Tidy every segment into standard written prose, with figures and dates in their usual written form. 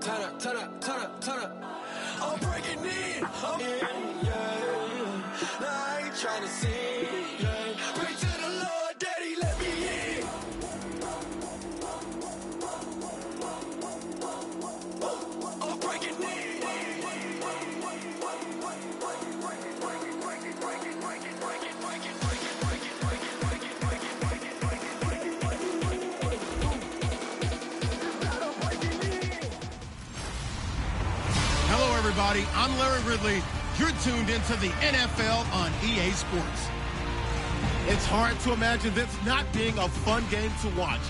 turn up. I'm breaking in, yeah. Now I ain't trying to sing, yeah. Pray to the Lord, Daddy, let me in. I'm breaking in. Hello, everybody. I'm Larry Ridley. You're tuned into the NFL on EA Sports. It's hard to imagine this not being a fun game to watch.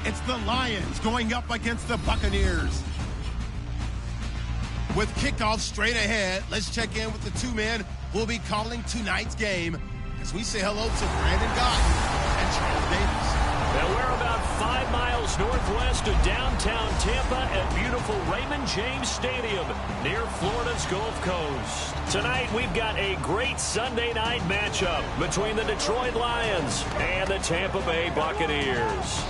It's the Lions going up against the Buccaneers. With kickoff straight ahead, let's check in with the two men who will be calling tonight's game as we say hello to Brandon Gaudin and Charles Davis. Now we're about 5 miles northwest of downtown Tampa at beautiful Raymond James Stadium near Florida's Gulf Coast. Tonight we've got a great Sunday night matchup between the Detroit Lions and the Tampa Bay Buccaneers.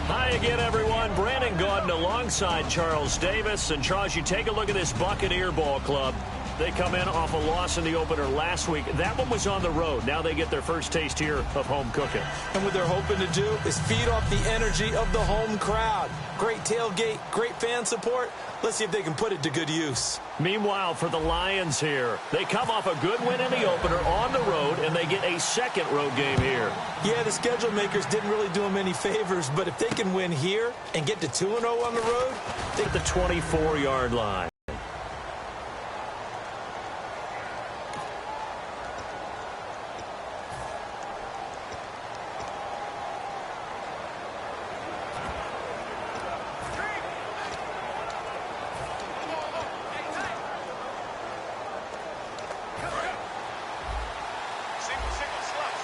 Hi again, everyone. Brandon Gaudin alongside Charles Davis. And Charles, you take a look at this Buccaneer ball club. They come in off a loss in the opener last week. That one was on the road. Now they get their first taste here of home cooking. And what they're hoping to do is feed off the energy of the home crowd. Great tailgate, great fan support. Let's see if they can put it to good use. Meanwhile, for the Lions here, they come off a good win in the opener on the road, and they get a second road game here. Yeah, the schedule makers didn't really do them any favors, but if they can win here and get to 2-0 on the road, they get the 24-yard line.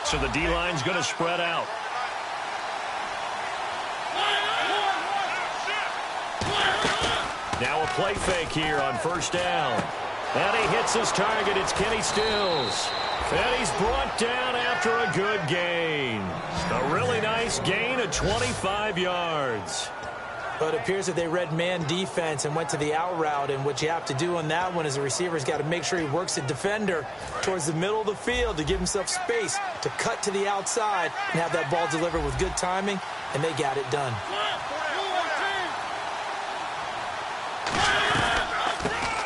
So the D-line's going to spread out. Now a play fake here on first down. And he hits his target. It's Kenny Stills. And he's brought down after a good gain. A really nice gain of 25 yards. But it appears that they read man defense and went to the out route. And what you have to do on that one is the receiver's got to make sure he works the defender towards the middle of the field to give himself space to cut to the outside and have that ball delivered with good timing, and they got it done.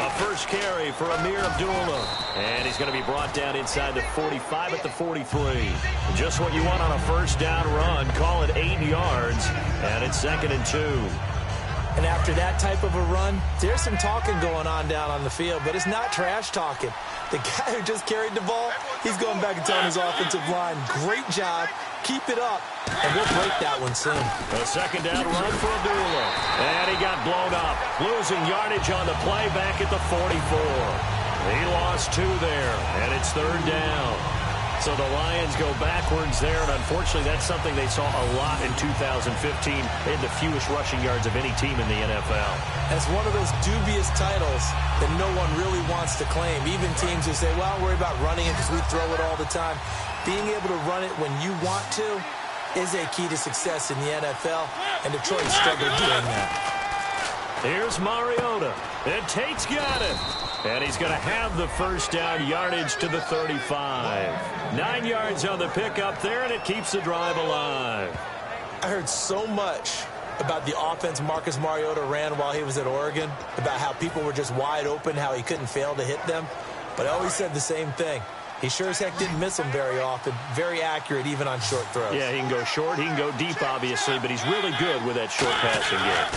A first carry for Amir Abdullah. And he's going to be brought down inside the 45 at the 43. Just what you want on a first down run. Call it 8 yards. And it's 2nd and 2. And after that type of a run, there's some talking going on down on the field, but it's not trash talking. The guy who just carried the ball, he's going back and telling his offensive line, great job, keep it up, and we'll break that one soon. A second down run for Abdullah. And he got blown up, losing yardage on the play back at the 44. He lost 2 there, and it's 3rd down. So the Lions go backwards there, and unfortunately that's something they saw a lot in 2015. They had the fewest rushing yards of any team in the NFL. That's one of those dubious titles that no one really wants to claim. Even teams who say, well, worry about running it because we throw it all the time. Being able to run it when you want to is a key to success in the NFL, and Detroit struggled doing that. Here's Mariota, and Tate's got it. And he's going to have the first down yardage to the 35. 9 yards on the pickup there, and it keeps the drive alive. I heard so much about the offense Marcus Mariota ran while he was at Oregon, about how people were just wide open, how he couldn't fail to hit them. But I always said the same thing. He sure as heck didn't miss them very often. Very accurate, even on short throws. Yeah, he can go short. He can go deep, obviously, but he's really good with that short passing game.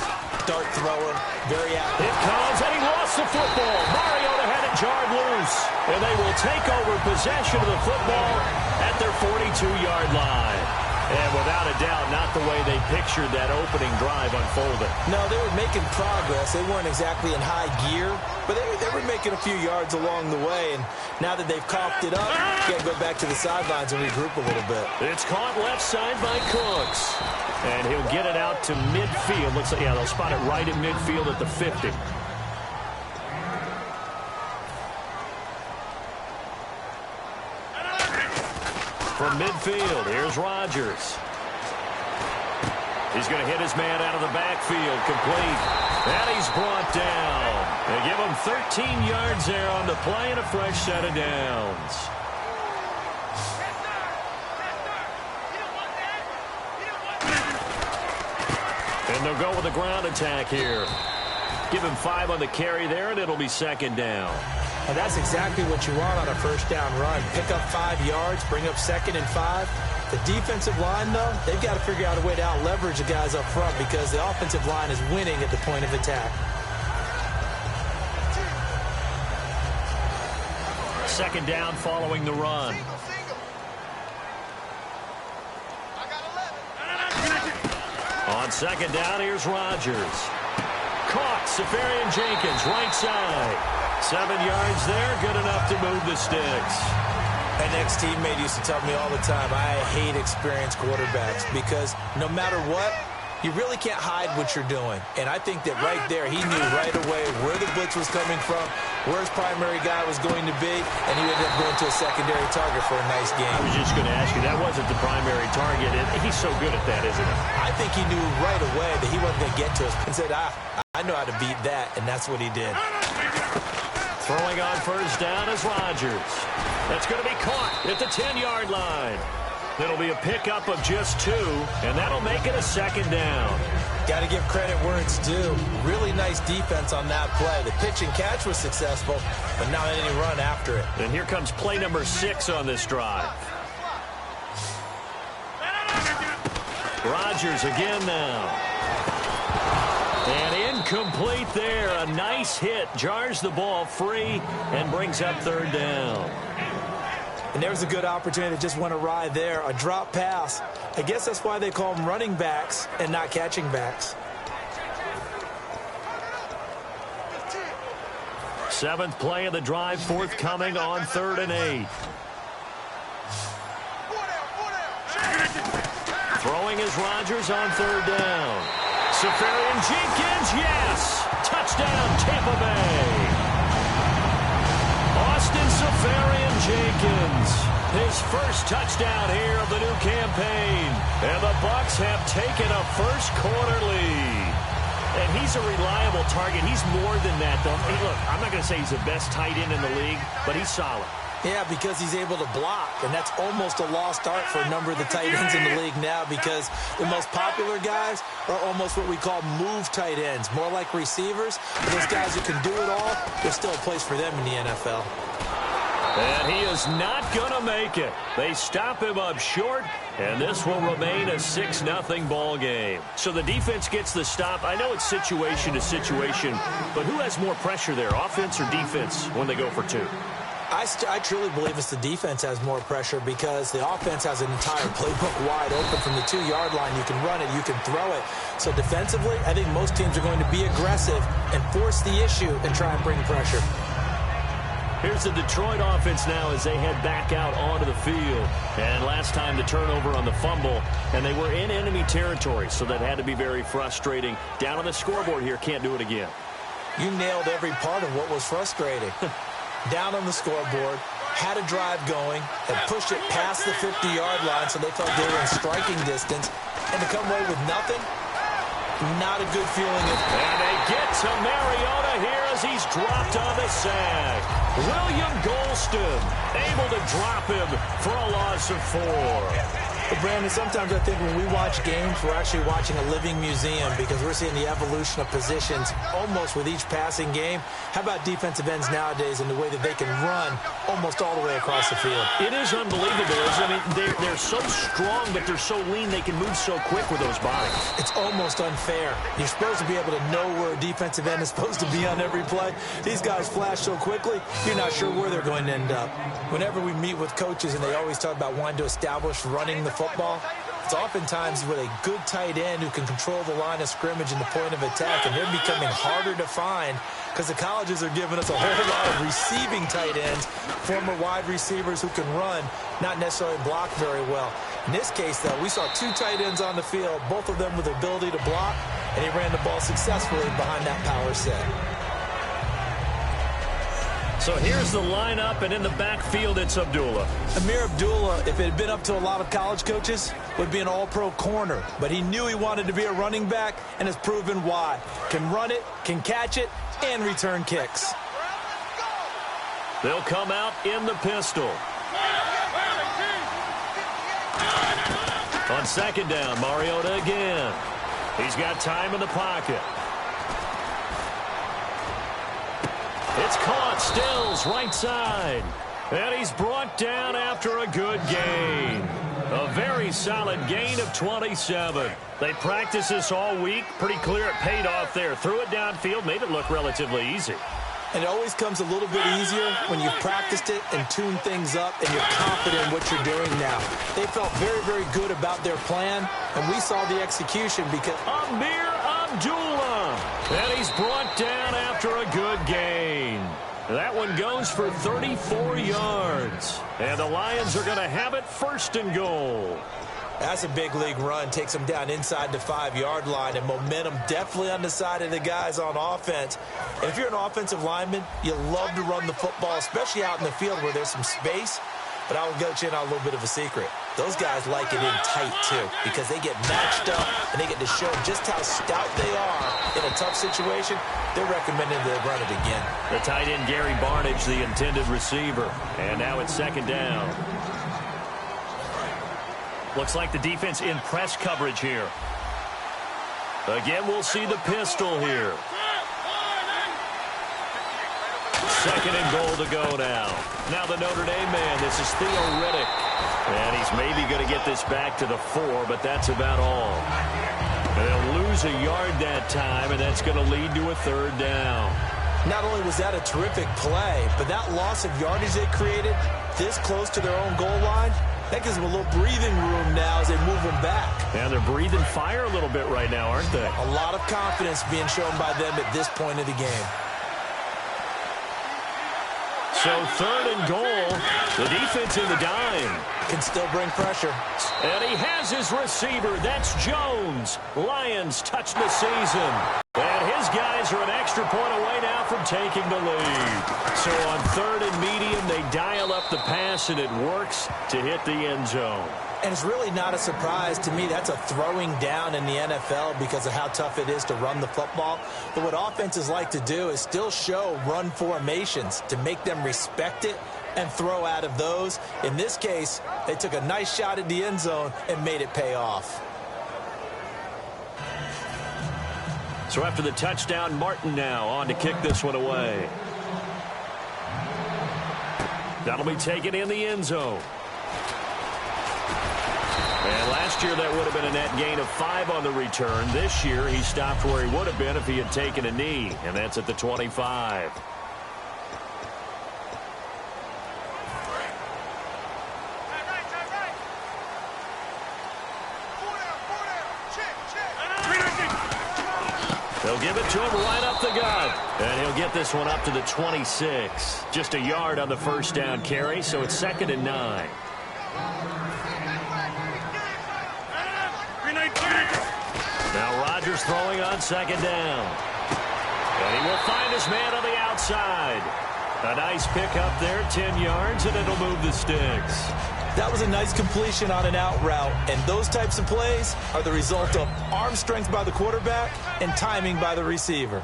Dart thrower, very accurate. It comes, and he lost the football. Mariota had it jarred loose. And they will take over possession of the football at their 42-yard line. And without a doubt, not the way they pictured that opening drive unfolding. No, they were making progress. They weren't exactly in high gear, but they were making a few yards along the way. And now that they've coughed it up, you got to go back to the sidelines and regroup a little bit. It's caught left side by Cooks. And he'll get it out to midfield. Looks like, yeah, they'll spot it right in midfield at the 50. From midfield, here's Rodgers. He's going to hit his man out of the backfield, complete. And he's brought down. They give him 13 yards there on the play and a fresh set of downs. And they'll go with a ground attack here. Give him 5 on the carry there, and it'll be second down. And that's exactly what you want on a first down run. Pick up 5 yards, bring up 2nd and 5. The defensive line, though, they've got to figure out a way to out-leverage the guys up front because the offensive line is winning at the point of attack. Second down following the run. On second down, here's Rodgers. Caught, Safarian Jenkins, right side. 7 yards there, good enough to move the sticks. An ex-teammate used to tell me all the time, I hate experienced quarterbacks because no matter what, you really can't hide what you're doing. And I think that right there, he knew right away where the blitz was coming from, where his primary guy was going to be, and he ended up going to a secondary target for a nice game. I was just going to ask you, that wasn't the primary target, and he's so good at that, isn't he? I think he knew right away that he wasn't going to get to us and said, I know how to beat that, and that's what he did. Throwing on first down is Rodgers. That's going to be caught at the 10-yard line. It'll be a pickup of just 2, and that'll make it a second down. Got to give credit where it's due. Really nice defense on that play. The pitch and catch was successful, but not any run after it. And here comes play number 6 on this drive. Rodgers again now. And incomplete there. A nice hit. Jars the ball free and brings up third down. And there's a good opportunity to just went awry there. A drop pass. I guess that's why they call them running backs and not catching backs. 7th play of the drive, forthcoming on 3rd and 8. Throwing is Rodgers on 3rd down. Safarian Jenkins, yes! Touchdown, Tampa Bay. Austin Safarian Jenkins, his first touchdown here of the new campaign. And the Bucs have taken a first-quarter lead. And he's a reliable target. He's more than that, though. Hey, look, I'm not going to say he's the best tight end in the league, but he's solid. Yeah, because he's able to block, and that's almost a lost art for a number of the tight ends in the league now because the most popular guys are almost what we call move tight ends, more like receivers. But those guys who can do it all, there's still a place for them in the NFL. And he is not going to make it. They stop him up short, and this will remain a 6-0 ball game. So the defense gets the stop. I know it's situation to situation, but who has more pressure there, offense or defense, when they go for 2? I truly believe it's the defense has more pressure because the offense has an entire playbook wide open from the 2-yard line. You can run it, you can throw it. So defensively, I think most teams are going to be aggressive and force the issue and try and bring pressure. Here's the Detroit offense now as they head back out onto the field. And last time the turnover on the fumble, and they were in enemy territory, so that had to be very frustrating. Down on the scoreboard here, can't do it again. You nailed every part of what was frustrating. Down on the scoreboard, had a drive going, had pushed it past the 50-yard line so they felt they were in striking distance, and to come away with nothing, not a good feeling. And they get to Mariota here as he's dropped on the sack. William Golston able to drop him for a loss of 4. But Brandon, sometimes I think when we watch games, we're actually watching a living museum because we're seeing the evolution of positions almost with each passing game. How about defensive ends nowadays and the way that they can run almost all the way across the field? It is unbelievable, isn't it? I mean, they're so strong, but they're so lean, they can move so quick with those bodies. It's almost unfair. You're supposed to be able to know where a defensive end is supposed to be on every play. These guys flash so quickly, you're not sure where they're going to end up. Whenever we meet with coaches and they always talk about wanting to establish running the football, it's oftentimes with a good tight end who can control the line of scrimmage and the point of attack, and they're becoming harder to find because the colleges are giving us a whole lot of receiving tight ends, former wide receivers who can run, not necessarily block very well. In this case, though, we saw 2 tight ends on the field, both of them with the ability to block, and he ran the ball successfully behind that power set. So here's the lineup, and in the backfield, it's Abdullah. Amir Abdullah, if it had been up to a lot of college coaches, would be an all-pro corner. But he knew he wanted to be a running back, and has proven why. Can run it, can catch it, and return kicks. They'll come out in the pistol. On second down, Mariota again. He's got time in the pocket. It's caught. Stills right side. And he's brought down after a good gain. A very solid gain of 27. They practiced this all week. Pretty clear it paid off there. Threw it downfield, made it look relatively easy. And it always comes a little bit easier when you've practiced it and tuned things up and you're confident in what you're doing now. They felt very, very good about their plan, and we saw the execution because Amir Abdullah. And he's brought down after a good gain. That one goes for 34 yards. And the Lions are going to have it first and goal. That's a big league run. Takes them down inside the 5-yard line, and momentum definitely on the side of the guys on offense. And if you're an offensive lineman, you love to run the football, especially out in the field where there's some space. But I will go in on a little bit of a secret. Those guys like it in tight, too, because they get matched up and they get to show just how stout they are in a tough situation. They're recommending they run it again. The tight end, Gary Barnage, the intended receiver. And now it's second down. Looks like the defense in press coverage here. Again, we'll see the pistol here. Second and goal to go now. Now the Notre Dame man, this is Theo Riddick. And he's maybe going to get this back to the 4, but that's about all. And they'll lose a yard that time, and that's going to lead to a third down. Not only was that a terrific play, but that loss of yardage they created this close to their own goal line, that gives them a little breathing room now as they move them back. And they're breathing fire a little bit right now, aren't they? A lot of confidence being shown by them at this point of the game. So third and goal, the defense in the dime. Can still bring pressure. And he has his receiver. That's Jones. Lions touch the season. And his guys are an extra point away now from taking the lead. So on third and medium, they dial up the pass, and it works to hit the end zone. And it's really not a surprise to me. That's a throwing down in the NFL because of how tough it is to run the football. But what offenses like to do is still show run formations to make them respect it and throw out of those. In this case, they took a nice shot at the end zone and made it pay off. So after the touchdown, Martin now on to kick this one away. That'll be taken in the end zone. And last year that would have been a net gain of 5 on the return. This year he stopped where he would have been if he had taken a knee, and that's at the 25. They'll give it to him right up the gut. And he'll get this one up to the 26. Just a yard on the first down carry, so it's 2nd and 9. Now Rodgers throwing on 2nd down. And he will find his man on the outside. A nice pick up there, 10 yards, and it'll move the sticks. That was a nice completion on an out route, and those types of plays are the result of arm strength by the quarterback and timing by the receiver.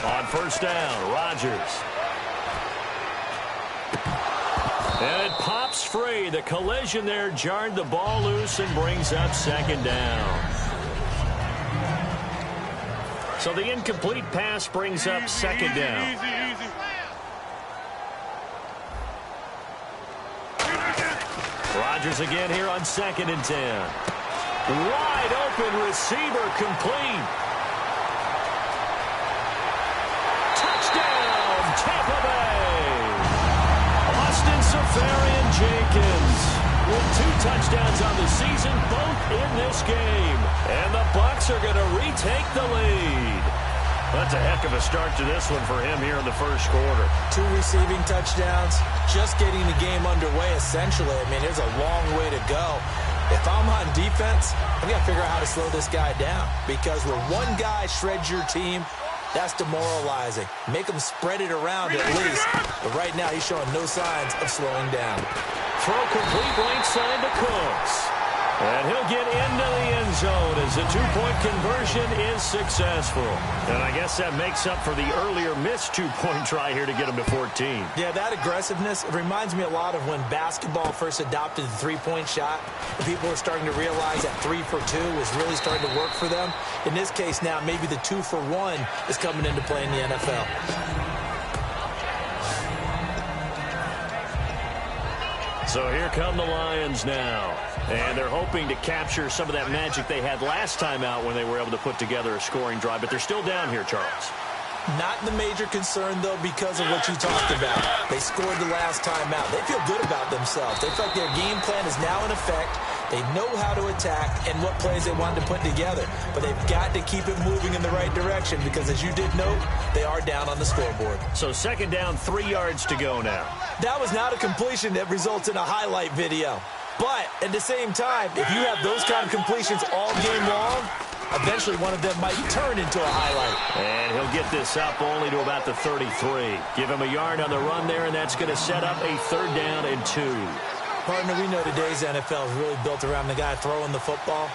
On first down, Rodgers. And it pops free. The collision there jarred the ball loose and brings up 2nd down. So the incomplete pass brings up 2nd down. Rodgers again here on 2nd and 10. Wide open receiver complete. Touchdown, Tampa Bay. Austin Seferian-Jenkins with 2 touchdowns on the season, both in this game. And the Bucs are going to retake the lead. That's a heck of a start to this one for him here in the first quarter. 2 receiving touchdowns, just getting the game underway, essentially. I mean, there's a long way to go. If I'm on defense, I've got to figure out how to slow this guy down, because when one guy shreds your team, that's demoralizing. Make him spread it around at least. But right now, he's showing no signs of slowing down. Throw complete right side to Cooks. And he'll get into the end zone as the two-point conversion is successful. And I guess that makes up for the earlier missed two-point try here to get him to 14. Yeah, that aggressiveness, it reminds me a lot of when basketball first adopted the three-point shot. People were starting to realize that 3 for 2 was really starting to work for them. In this case now, maybe the 2 for 1 is coming into play in the NFL. So here come the Lions now. And they're hoping to capture some of that magic they had last time out when they were able to put together a scoring drive. But they're still down here, Charles. Not the major concern, though, because of what you talked about. They scored the last time out. They feel good about themselves. They feel like their game plan is now in effect. They know how to attack and what plays they want to put together. But they've got to keep it moving in the right direction because, as you did note, they are down on the scoreboard. So second down, 3 yards to go now. That was not a completion that results in a highlight video. But at the same time, if you have those kind of completions all game long, eventually one of them might turn into a highlight. And he'll get this up only to about the 33. Give him a yard on the run there, and that's going to set up a 3rd down and 2. Partner, we know today's NFL is really built around the guy throwing the football.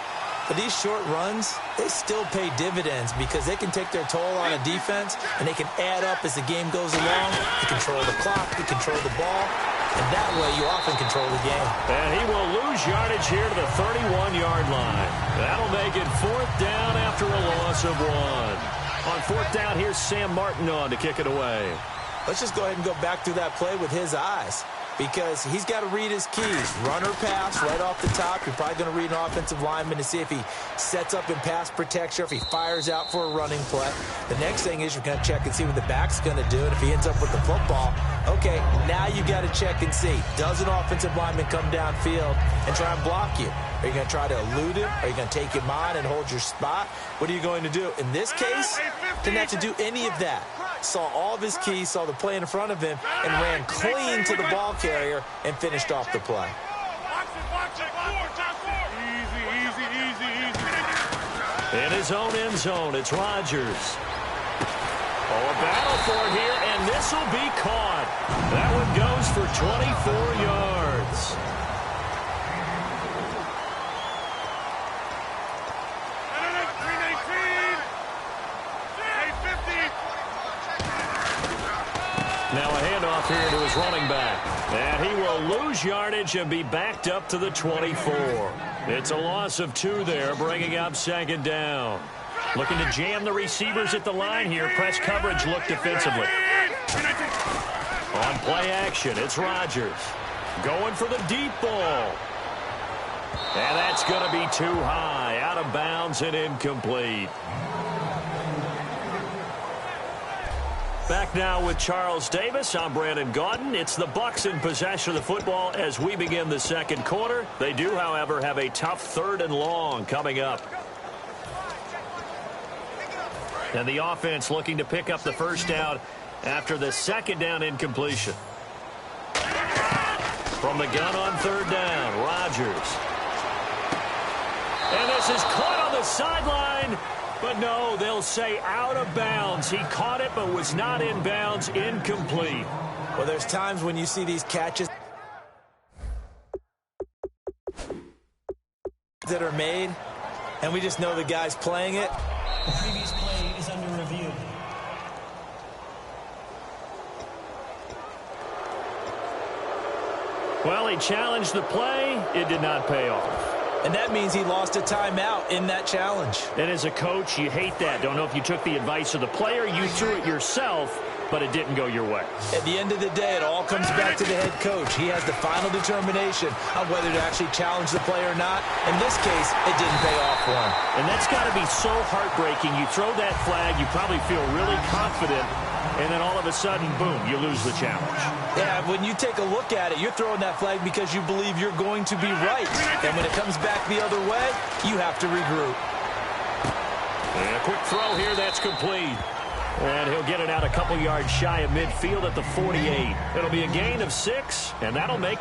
But these short runs, they still pay dividends because they can take their toll on a defense, and they can add up as the game goes along. You control the clock, you control the ball, and that way you often control the game. And he will lose yardage here to the 31-yard line. That'll make it 4th down after a loss of 1. On 4th down, here's Sam Martin on to kick it away. Let's just go ahead and go back through that play with his eyes, because he's got to read his keys. Run or pass right off the top. You're probably going to read an offensive lineman to see if he sets up in pass protection or if he fires out for a running play. The next thing is you're going to check and see what the back's going to do. And if he ends up with the football, okay, now you got to check and see. Does an offensive lineman come downfield and try and block you? Are you going to try to elude him? Are you going to take him on and hold your spot? What are you going to do? In this case, didn't have to do any of that. Saw all of his keys, saw the play in front of him, and ran clean to the ball carrier and finished off the play. In his own end zone, it's Rodgers. Oh, a battle for it here, and this will be caught. That one goes for 24 yards. Now a handoff here to his running back. And he will lose yardage and be backed up to the 24. It's a loss of 2 there, bringing up 2nd down. Looking to jam the receivers at the line here. Press coverage look defensively. On play action, it's Rodgers. Going for the deep ball. And that's going to be too high. Out of bounds and incomplete. Back now with Charles Davis. I'm Brandon Gaudin. It's the Bucs in possession of the football as we begin the 2nd quarter. They do, however, have a tough 3rd and long coming up. And the offense looking to pick up the 1st down after the 2nd down incompletion. From the gun on 3rd down, Rodgers. And this is caught on the sideline. But no, they'll say out of bounds. He caught it but was not in bounds. Incomplete. Well, there's times when you see these catches that are made, and we just know the guy's playing it. The previous play is under review. Well, he challenged the play. It did not pay off. And that means he lost a timeout in that challenge. And as a coach, you hate that. Don't know if you took the advice of the player, you threw it yourself, but it didn't go your way. At the end of the day, it all comes back to the head coach. He has the final determination on whether to actually challenge the play or not. In this case, it didn't pay off for him. And that's got to be so heartbreaking. You throw that flag, you probably feel really confident, and then all of a sudden, boom, you lose the challenge. Yeah, when you take a look at it, you're throwing that flag because you believe you're going to be right. And when it comes back the other way, you have to regroup. And a quick throw here, that's complete. And he'll get it out a couple yards shy of midfield at the 48. It'll be a gain of 6, and that'll make...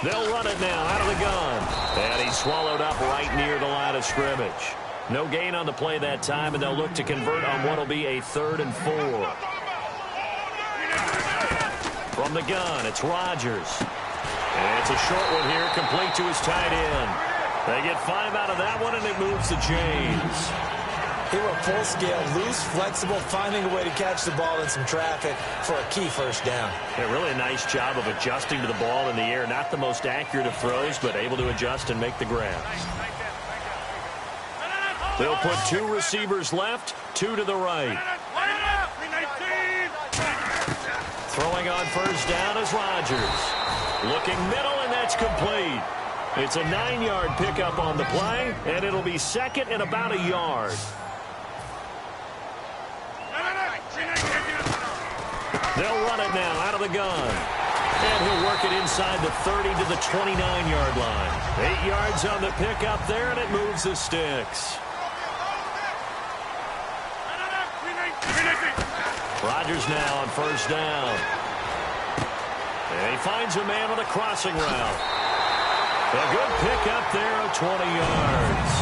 They'll run it now out of the gun. And he's swallowed up right near the line of scrimmage. No gain on the play that time, and they'll look to convert on what will be a 3rd and 4. From the gun, it's Rodgers. And it's a short one here, complete to his tight end. They get 5 out of that one, and it moves the chains. He went full scale, loose, flexible, finding a way to catch the ball in some traffic for a key first down. Yeah, really a nice job of adjusting to the ball in the air. Not the most accurate of throws, but able to adjust and make the grabs. They'll put 2 receivers left, 2 to the right. Throwing on first down is Rodgers. Looking middle, and that's complete. It's a 9-yard pickup on the play, and it'll be 2nd and about a yard. They'll run it now out of the gun. And he'll work it inside the 30 to the 29-yard line. 8 yards on the pickup there, and it moves the sticks. Rodgers now on first down. And he finds a man on a crossing route. A good pickup there of 20 yards.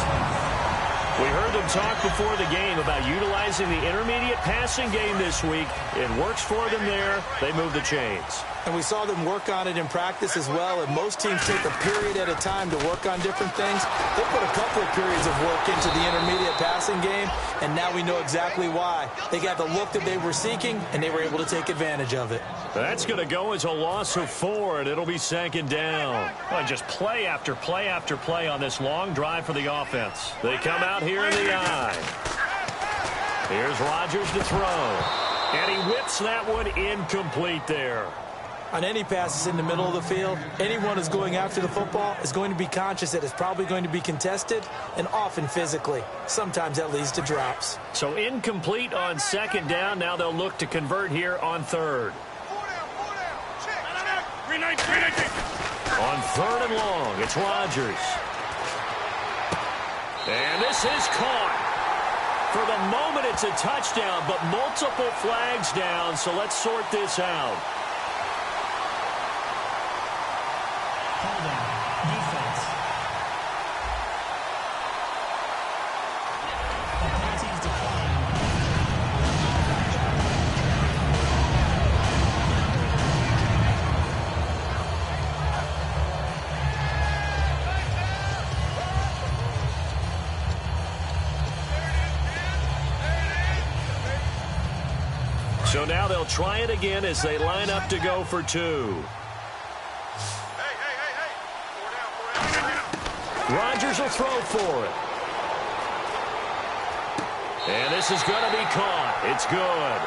We heard them talk before the game about utilizing the intermediate passing game this week. It works for them there. They move the chains. And we saw them work on it in practice as well, and most teams take a period at a time to work on different things. They put a couple of periods of work into the intermediate passing game, and now we know exactly why. They got the look that they were seeking, and they were able to take advantage of it. That's going to go as a loss of 4, and it'll be 2nd down. Well, just play after play after play on this long drive for the offense. They come out here in the eye. Here's Rodgers to throw. And he whips that one incomplete there. On any passes in the middle of the field, anyone who's going after the football is going to be conscious that it's probably going to be contested, and often physically. Sometimes that leads to drops. So incomplete on 2nd down. Now they'll look to convert here on 3rd. On 3rd and long, it's Rodgers. And this is caught. For the moment, it's a touchdown, but multiple flags down, so let's sort this out. Holding. Defense. The penalties decline. So now they'll try it again as they line up to go for 2. Rodgers will throw for it. And this is going to be caught. It's good.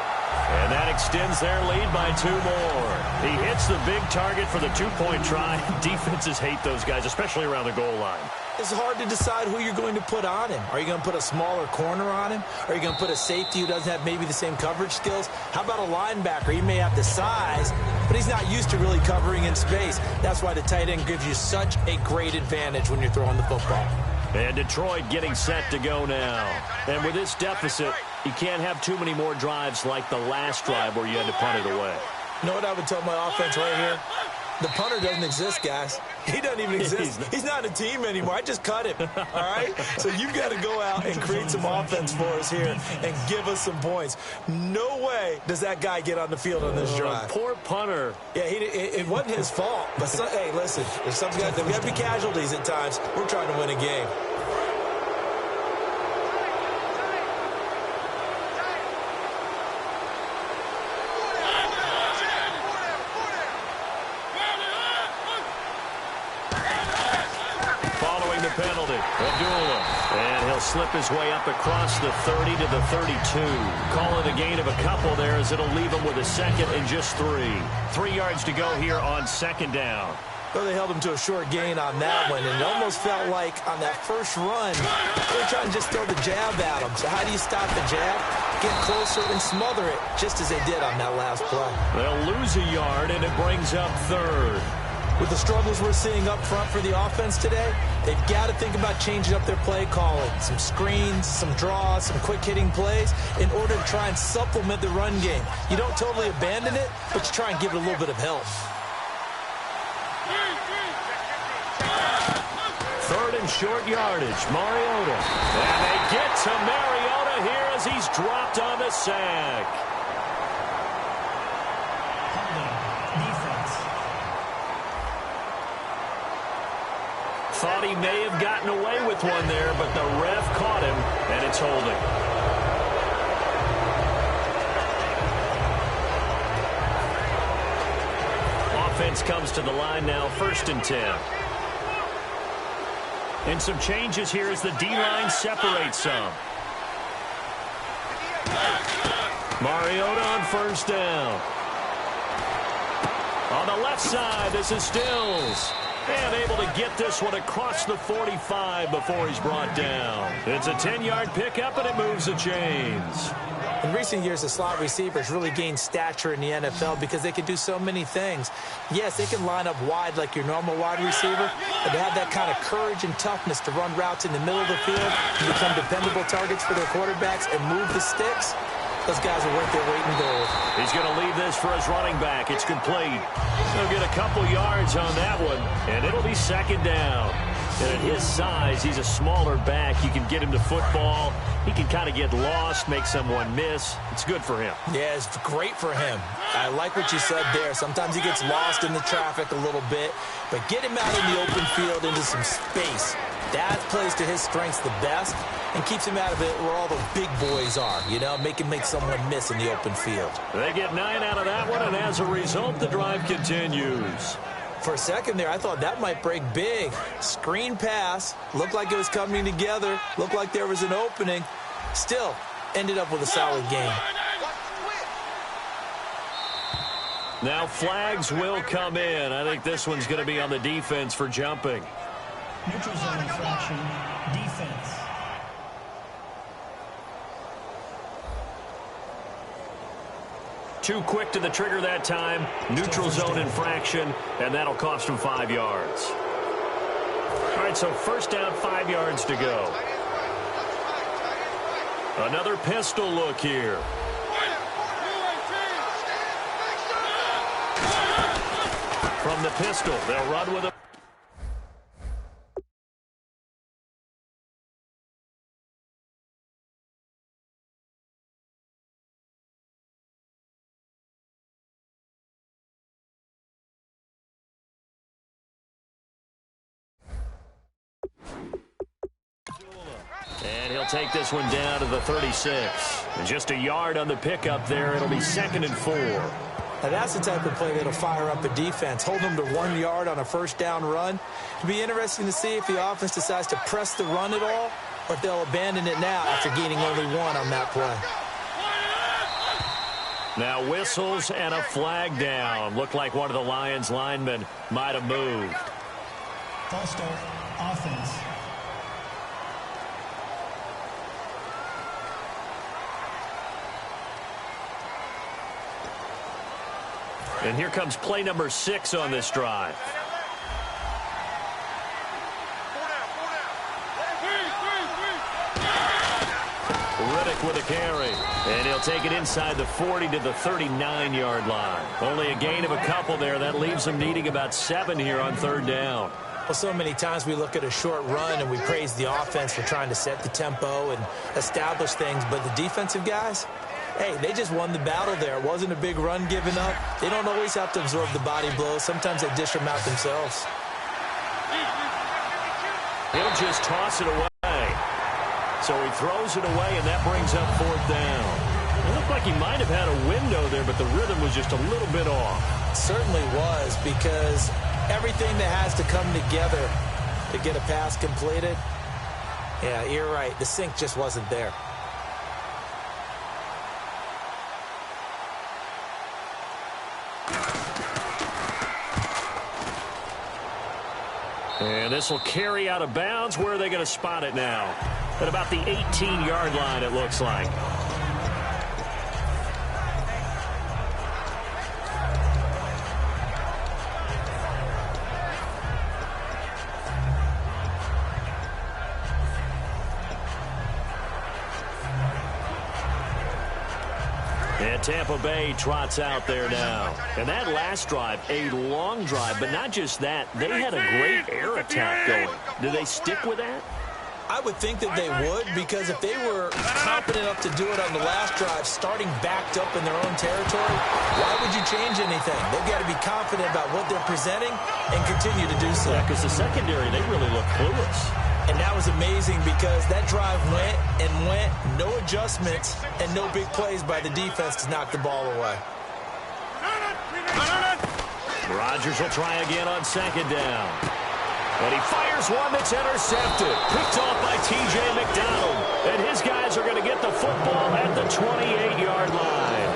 And that extends their lead by 2 more. He hits the big target for the 2-point try. Defenses hate those guys, especially around the goal line. It's hard to decide who you're going to put on him. Are you going to put a smaller corner on him? Are you going to put a safety who doesn't have maybe the same coverage skills? How about a linebacker? He may have the size, but he's not used to really covering in space. That's why the tight end gives you such a great advantage when you're throwing the football. And Detroit getting set to go now. And with this deficit, you can't have too many more drives like the last drive where you had to punt it away. You know what I would tell my offense right here? The punter doesn't exist, guys. He doesn't even exist. He's not a team anymore. I just cut him, all right? So you've got to go out and create some offense for us here and give us some points. No way does that guy get on the field on this drive. Poor punter. Yeah, it wasn't his fault. But, hey, listen, there's got to be casualties at times. We're trying to win a game. Penalty. Abdullah. And he'll slip his way up across the 30 to the 32. Call it a gain of a couple there as it'll leave him with a 2nd and just 3. 3 yards to go here on 2nd down. Well, they held him to a short gain on that one, and it almost felt like on that first run, they were trying to just throw the jab at him. So how do you stop the jab? Get closer and smother it, just as they did on that last play. They'll lose a yard, and it brings up 3rd. With the struggles we're seeing up front for the offense today, they've got to think about changing up their play calling. Some screens, some draws, some quick-hitting plays in order to try and supplement the run game. You don't totally abandon it, but you try and give it a little bit of help. short yardage. Mariota. And they get to Mariota here as he's dropped on the sack. Defense. Thought he may have gotten away with one there, but the ref caught him, and it's holding. Offense comes to the line now, 1st and 10. And some changes here as the D-line separates some. Mariota on 1st down. On the left side, this is Stills. And able to get this one across the 45 before he's brought down. It's a 10-yard pickup, and it moves the chains. In recent years, the slot receivers really gained stature in the NFL because they can do so many things. Yes, they can line up wide like your normal wide receiver, but they have that kind of courage and toughness to run routes in the middle of the field and become dependable targets for their quarterbacks and move the sticks. Those guys are worth their weight in gold. He's going to leave this for his running back. It's complete. He'll get a couple yards on that one, and it'll be 2nd down. And at his size, he's a smaller back. You can get him to football. He can kind of get lost, make someone miss. It's good for him. Yeah, it's great for him. I like what you said there. Sometimes he gets lost in the traffic a little bit, but get him out in the open field into some space. That plays to his strengths the best and keeps him out of it where all the big boys are, you know, make someone miss in the open field. They get 9 out of that one, and as a result, the drive continues. For a second there, I thought that might break big. Screen pass. Looked like it was coming together. Looked like there was an opening. Still, ended up with a solid game. Now flags will come in. I think this one's going to be on the defense for jumping. Neutral zone infraction. Defense. Too quick to the trigger that time. Neutral zone infraction, and that'll cost him 5 yards. All right, so 1st down, 5 yards to go. Another pistol look here. From the pistol, they'll run with it. And he'll take this one down to the 36. And just a yard on the pickup there. It'll be 2nd and 4. Now that's the type of play that'll fire up a defense. Hold them to 1 yard on a 1st down run. It'll be interesting to see if the offense decides to press the run at all or if they'll abandon it now after gaining only 1 on that play. Now whistles and a flag down. Looked like one of the Lions linemen might have moved. False start. Offense. And here comes play number 6 on this drive. Riddick with a carry. And he'll take it inside the 40 to the 39-yard line. Only a gain of a couple there. That leaves them needing about 7 here on 3rd down. Well, so many times we look at a short run and we praise the offense for trying to set the tempo and establish things. But the defensive guys, hey, they just won the battle there. It wasn't a big run given up. They don't always have to absorb the body blows. Sometimes they dish them out themselves. He'll just toss it away. So he throws it away, and that brings up 4th down. It looked like he might have had a window there, but the rhythm was just a little bit off. It certainly was, because everything that has to come together to get a pass completed, yeah, you're right. The sync just wasn't there. And this will carry out of bounds. Where are they going to spot it now? At about the 18-yard line, it looks like. And Tampa Bay trots out there now. And that last drive, a long drive, but not just that. They had a great air attack going. Do they stick with that? I would think that they would, because if they were confident enough to do it on the last drive, starting backed up in their own territory, why would you change anything? They've got to be confident about what they're presenting and continue to do so. Yeah, because the secondary, they really look clueless. And that was amazing because that drive went and went, no adjustments, and no big plays by the defense to knock the ball away. Rodgers will try again on second down. And he fires one that's intercepted. Picked off by T.J. McDonald. And his guys are going to get the football at the 28-yard line.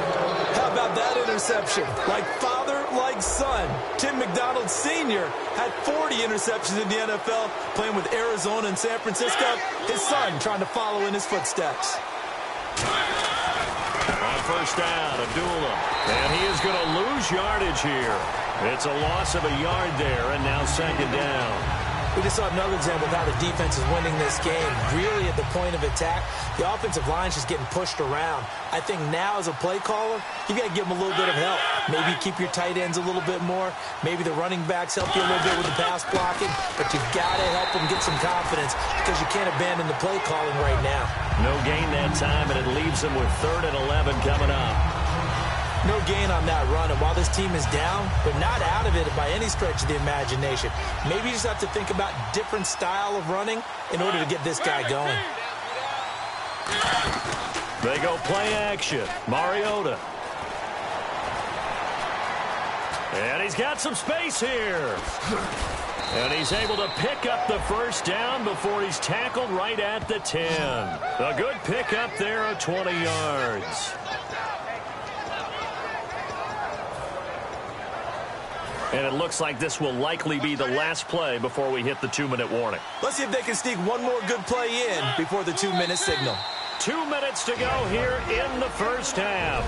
How about that interception? Like father, like son. Tim McDonald Sr. had 40 interceptions in the NFL, playing with Arizona and San Francisco. His son trying to follow in his footsteps. On first down, Abdullah. And he is going to lose yardage here. It's a loss of a yard there, and now second down. We just saw another example of how the defense is winning this game. Really at the point of attack, the offensive line is just getting pushed around. I think now as a play caller, you got to give them a little bit of help. Maybe keep your tight ends a little bit more. Maybe the running backs help you a little bit with the pass blocking. But you've got to help them get some confidence because you can't abandon the play calling right now. No gain that time, and it leaves them with 3rd and 11 coming up. No gain on that run, and while this team is down, they're not out of it by any stretch of the imagination. Maybe you just have to think about different style of running in order to get this guy going. They go play action. Mariota. And he's got some space here. And he's able to pick up the first down before he's tackled right at the 10. A good pickup there of 20 yards. And it looks like this will likely be the last play before we hit the 2-minute warning. Let's see if they can sneak one more good play in before the 2-minute signal. 2 minutes to go here in the first half.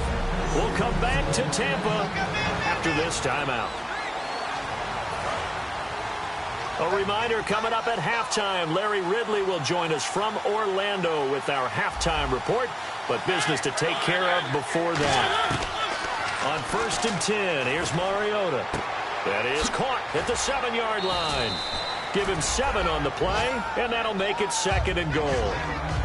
We'll come back to Tampa after this timeout. A reminder coming up at halftime. Larry Ridley will join us from Orlando with our halftime report, but business to take care of before that. On 1st and 10, here's Mariota. That is caught at the 7-yard line. Give him 7 on the play, and that'll make it 2nd and goal.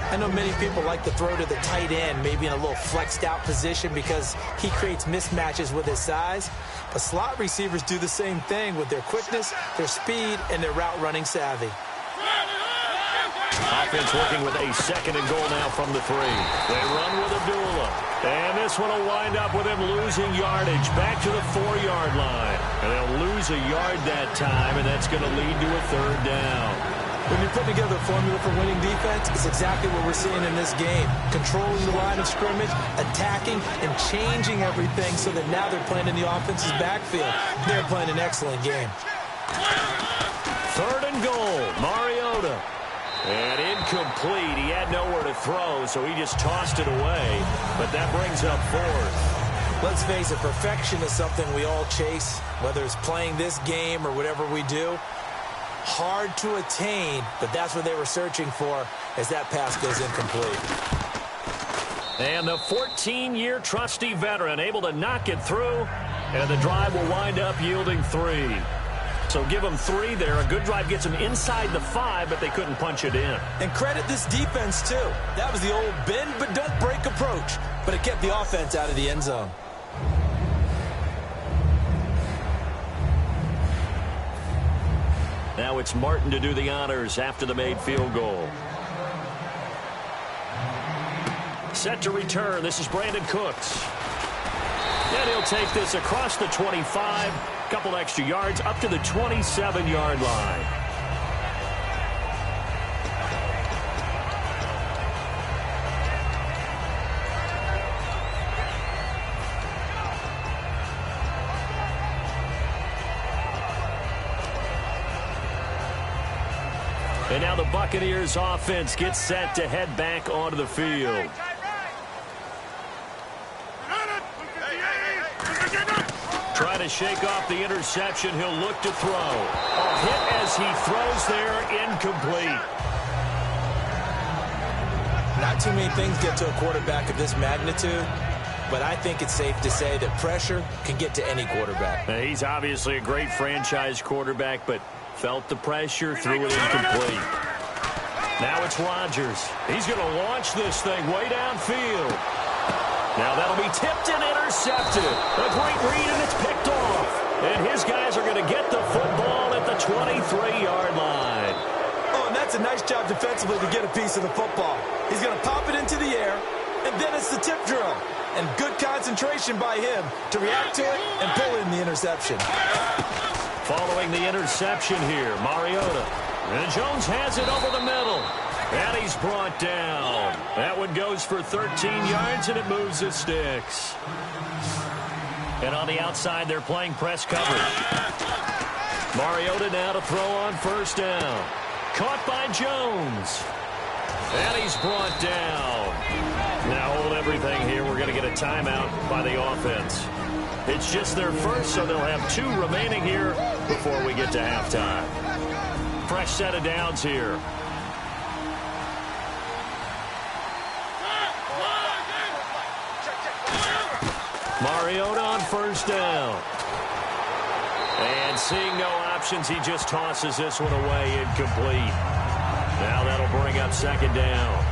I know many people like to throw to the tight end, maybe in a little flexed out position because he creates mismatches with his size. But slot receivers do the same thing with their quickness, their speed, and their route running savvy. Offense working with a 2nd and goal now from the 3. They run with Abdullah. And this one will wind up with him losing yardage back to the 4-yard line. And they'll lose a yard that time, and that's going to lead to a 3rd down. When you're putting together a formula for winning defense, it's exactly what we're seeing in this game. Controlling the line of scrimmage, attacking, and changing everything so that now they're playing in the offense's backfield. They're playing an excellent game. 3rd and goal, Mariota. And incomplete. He had nowhere to throw, so he just tossed it away. But that brings up 4th. Let's face it, perfection is something we all chase, whether it's playing this game or whatever we do. Hard to attain, but that's what they were searching for as that pass goes incomplete. And the 14-year trusty veteran able to knock it through, and the drive will wind up yielding 3. So give them 3 there. A good drive gets them inside the 5, but they couldn't punch it in. And credit this defense, too. That was the old bend but don't break approach, but it kept the offense out of the end zone. Now it's Martin to do the honors after the made field goal. Set to return. This is Brandon Cooks. And he'll take this across the 25. Couple extra yards up to the 27-yard line. And now the Buccaneers offense gets set to head back onto the field. Try to shake off the interception. He'll look to throw. A hit as he throws there, incomplete. Not too many things get to a quarterback of this magnitude, but I think it's safe to say that pressure can get to any quarterback. He's obviously a great franchise quarterback, but felt the pressure, threw it incomplete. Now it's Rodgers. He's going to launch this thing way downfield. Now that'll be tipped and intercepted. A great read, and it's picked off. And his guys are going to get the football at the 23-yard line. Oh, and that's a nice job defensively to get a piece of the football. He's going to pop it into the air, and then it's the tip drill. And good concentration by him to react to it and pull in the interception. Following the interception here, Mariota. And Jones has it over the middle. And he's brought down. That one goes for 13 yards, and it moves the sticks. And on the outside, they're playing press coverage. Mariota now to throw on first down. Caught by Jones. And he's brought down. Now hold everything here. We're going to get a timeout by the offense. It's just their first, so they'll have 2 remaining here before we get to halftime. Fresh set of downs here. Mariota on first down. And seeing no options, he just tosses this one away, incomplete. Now that'll bring up second down.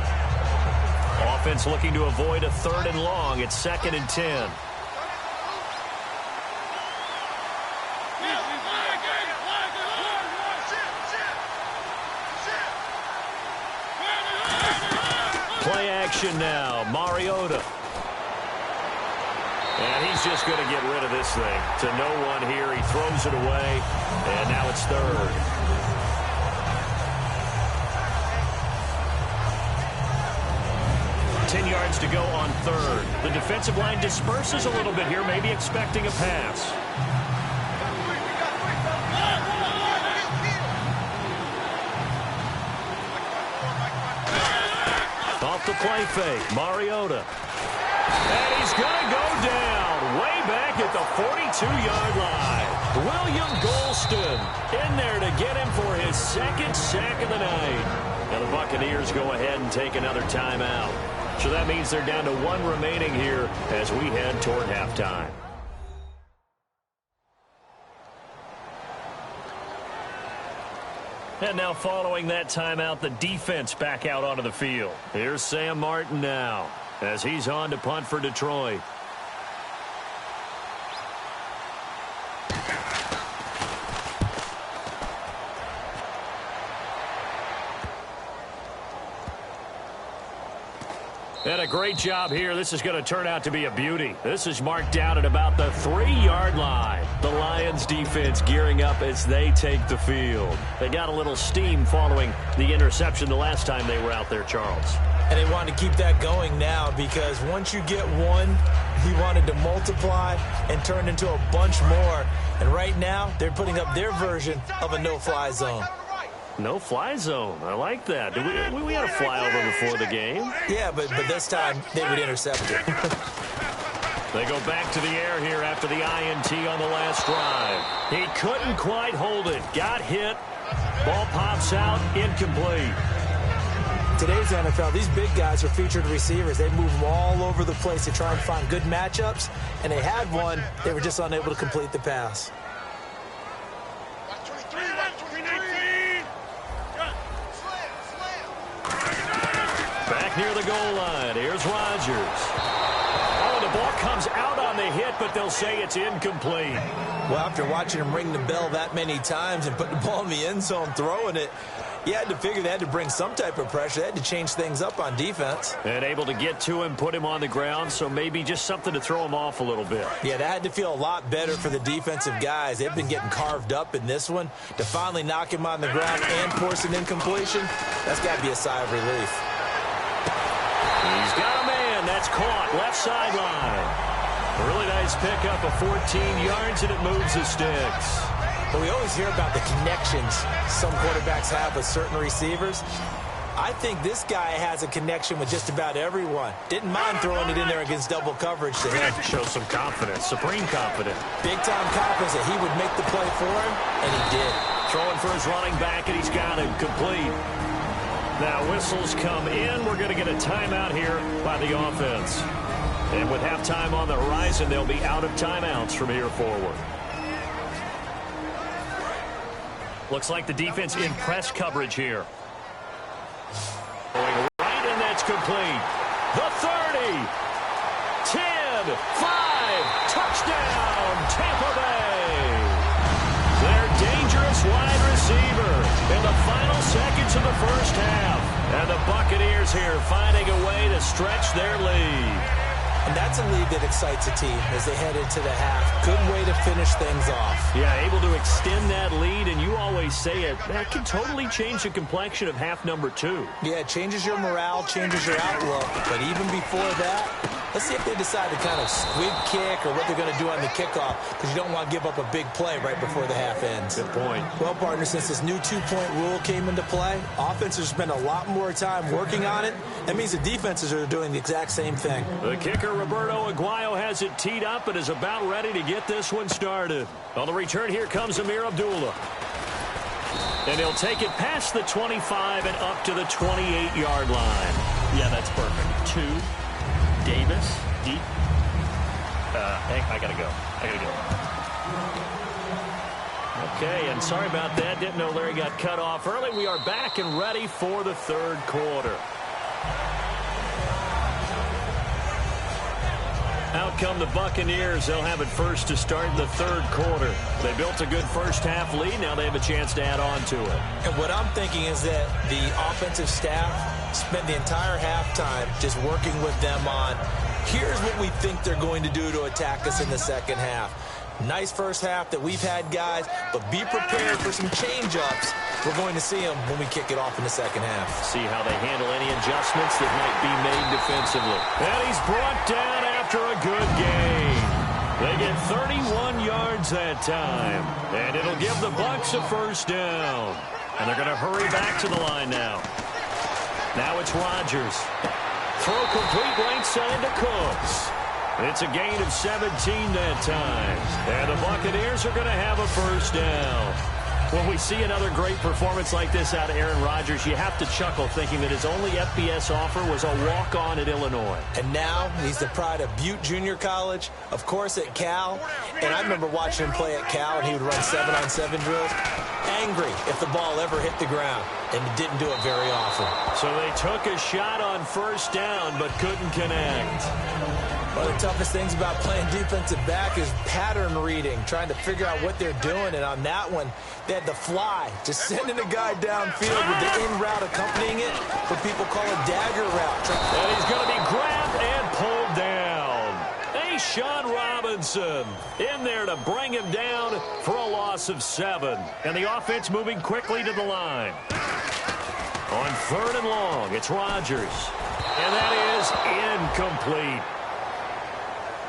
Offense looking to avoid a 3rd and long. It's 2nd and 10. Play action now. Mariota. And he's just going to get rid of this thing. To no one here. He throws it away. And now it's 3rd. Yards to go on 3rd. The defensive line disperses a little bit here, maybe expecting a pass. Off the play fake, Mariota. And he's going to go down way back at the 42-yard line. William Golston in there to get him for his 2nd sack of the night. Now the Buccaneers go ahead and take another timeout. So that means they're down to 1 remaining here as we head toward halftime. And now following that timeout, the defense back out onto the field. Here's Sam Martin now as he's on to punt for Detroit. And a great job here. This is going to turn out to be a beauty. This is marked down at about the 3-yard line. The Lions defense gearing up as they take the field. They got a little steam following the interception the last time they were out there, Charles. And they want to keep that going now because once you get one, he wanted to multiply and turn into a bunch more. And right now, they're putting up their version of a no-fly zone. No-fly zone. I like that. We had a flyover before the game. Yeah, but this time they would intercept it. They go back to the air here after the INT on the last drive. He couldn't quite hold it. Got hit. Ball pops out. Incomplete. Today's NFL, these big guys are featured receivers. They move them all over the place to try and find good matchups. And they had one. They were just unable to complete the pass. Near the goal line. Here's Rodgers. Oh, the ball comes out on the hit, but they'll say it's incomplete. Well, after watching him ring the bell that many times and put the ball in the end zone throwing it, you had to figure they had to bring some type of pressure. They had to change things up on defense. And able to get to him, put him on the ground, so maybe just something to throw him off a little bit. Yeah, that had to feel a lot better for the defensive guys. They've been getting carved up in this one. To finally knock him on the ground and force an incompletion, that's got to be a sigh of relief. He's got a man. That's caught. Left sideline. A really nice pickup of 14 yards, and it moves the sticks. But we always hear about the connections some quarterbacks have with certain receivers. I think this guy has a connection with just about everyone. Didn't mind throwing it in there against double coverage to him. Shows some confidence, supreme confidence. Big-time confidence that he would make the play for him, and he did. Throwing for his running back, and he's got him complete. Now whistles come in. We're going to get a timeout here by the offense. And with halftime on the horizon, they'll be out of timeouts from here forward. Looks like the defense in press coverage here. Going right, and that's complete. The 30, 10, 5, touchdown, Tampa Bay. Their dangerous wide receiver in the final seconds of the first half. And the Buccaneers here finding a way to stretch their lead. And that's a lead that excites a team as they head into the half. Good way to finish things off. Yeah, able to extend that lead, and you always say it, that can totally change the complexion of half number 2. Yeah, it changes your morale, changes your outlook. But even before that, let's see if they decide to kind of squib kick or what they're going to do on the kickoff, because you don't want to give up a big play right before the half ends. Good point. Well, partner, since this new 2-point rule came into play, offenses spend a lot more time working on it. That means the defenses are doing the exact same thing. The kicker, Roberto Aguayo, has it teed up and is about ready to get this one started. On the return, here comes Amir Abdullah. And he'll take it past the 25 and up to the 28-yard line. Yeah, that's perfect. 2. Davis, deep. I gotta go. Okay, and sorry about that. Didn't know Larry got cut off early. We are back and ready for the third quarter. Out come the Buccaneers. They'll have it first to start the third quarter. They built a good first half lead. Now they have a chance to add on to it. And what I'm thinking is that the offensive staff spent the entire halftime just working with them on, here's what we think they're going to do to attack us in the second half. Nice first half that we've had, guys, but be prepared for some change-ups. We're going to see them when we kick it off in the second half. See how they handle any adjustments that might be made defensively. And he's brought down after a good gain. They get 31 yards that time, and it'll give the Bucs a first down. And they're going to hurry back to the line now. Now it's Rodgers. Throw complete right side to Cooks. It's a gain of 17 that time. And the Buccaneers are going to have a first down. When we see another great performance like this out of Aaron Rodgers, you have to chuckle thinking that his only FBS offer was a walk-on at Illinois. And now he's the pride of Butte Junior College, of course at Cal. And I remember watching him play at Cal, and he would run 7-on-7 drills. Angry if the ball ever hit the ground, and he didn't do it very often. So they took a shot on first down, but couldn't connect. One of the toughest things about playing defensive back is pattern reading, trying to figure out what they're doing. And on that one, they had the fly, just sending a guy downfield with the in route accompanying it, what people call a dagger route. And he's going to be grabbed and pulled down. Sean Robinson in there to bring him down for a loss of 7. And the offense moving quickly to the line. On 3rd and long, it's Rodgers. And that is incomplete.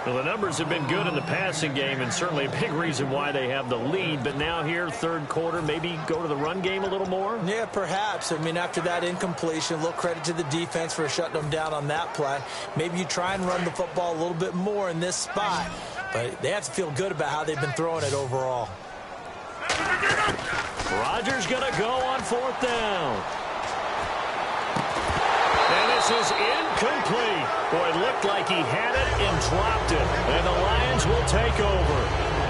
Well, the numbers have been good in the passing game, and certainly a big reason why they have the lead. But now here, third quarter, maybe go to the run game a little more? Yeah, perhaps. I mean, after that incompletion, a little credit to the defense for shutting them down on that play. Maybe you try and run the football a little bit more in this spot. But they have to feel good about how they've been throwing it overall. Rodgers going to go on 4th down. And this is incomplete. Boy, it looked like he had it and dropped it. And the Lions will take over.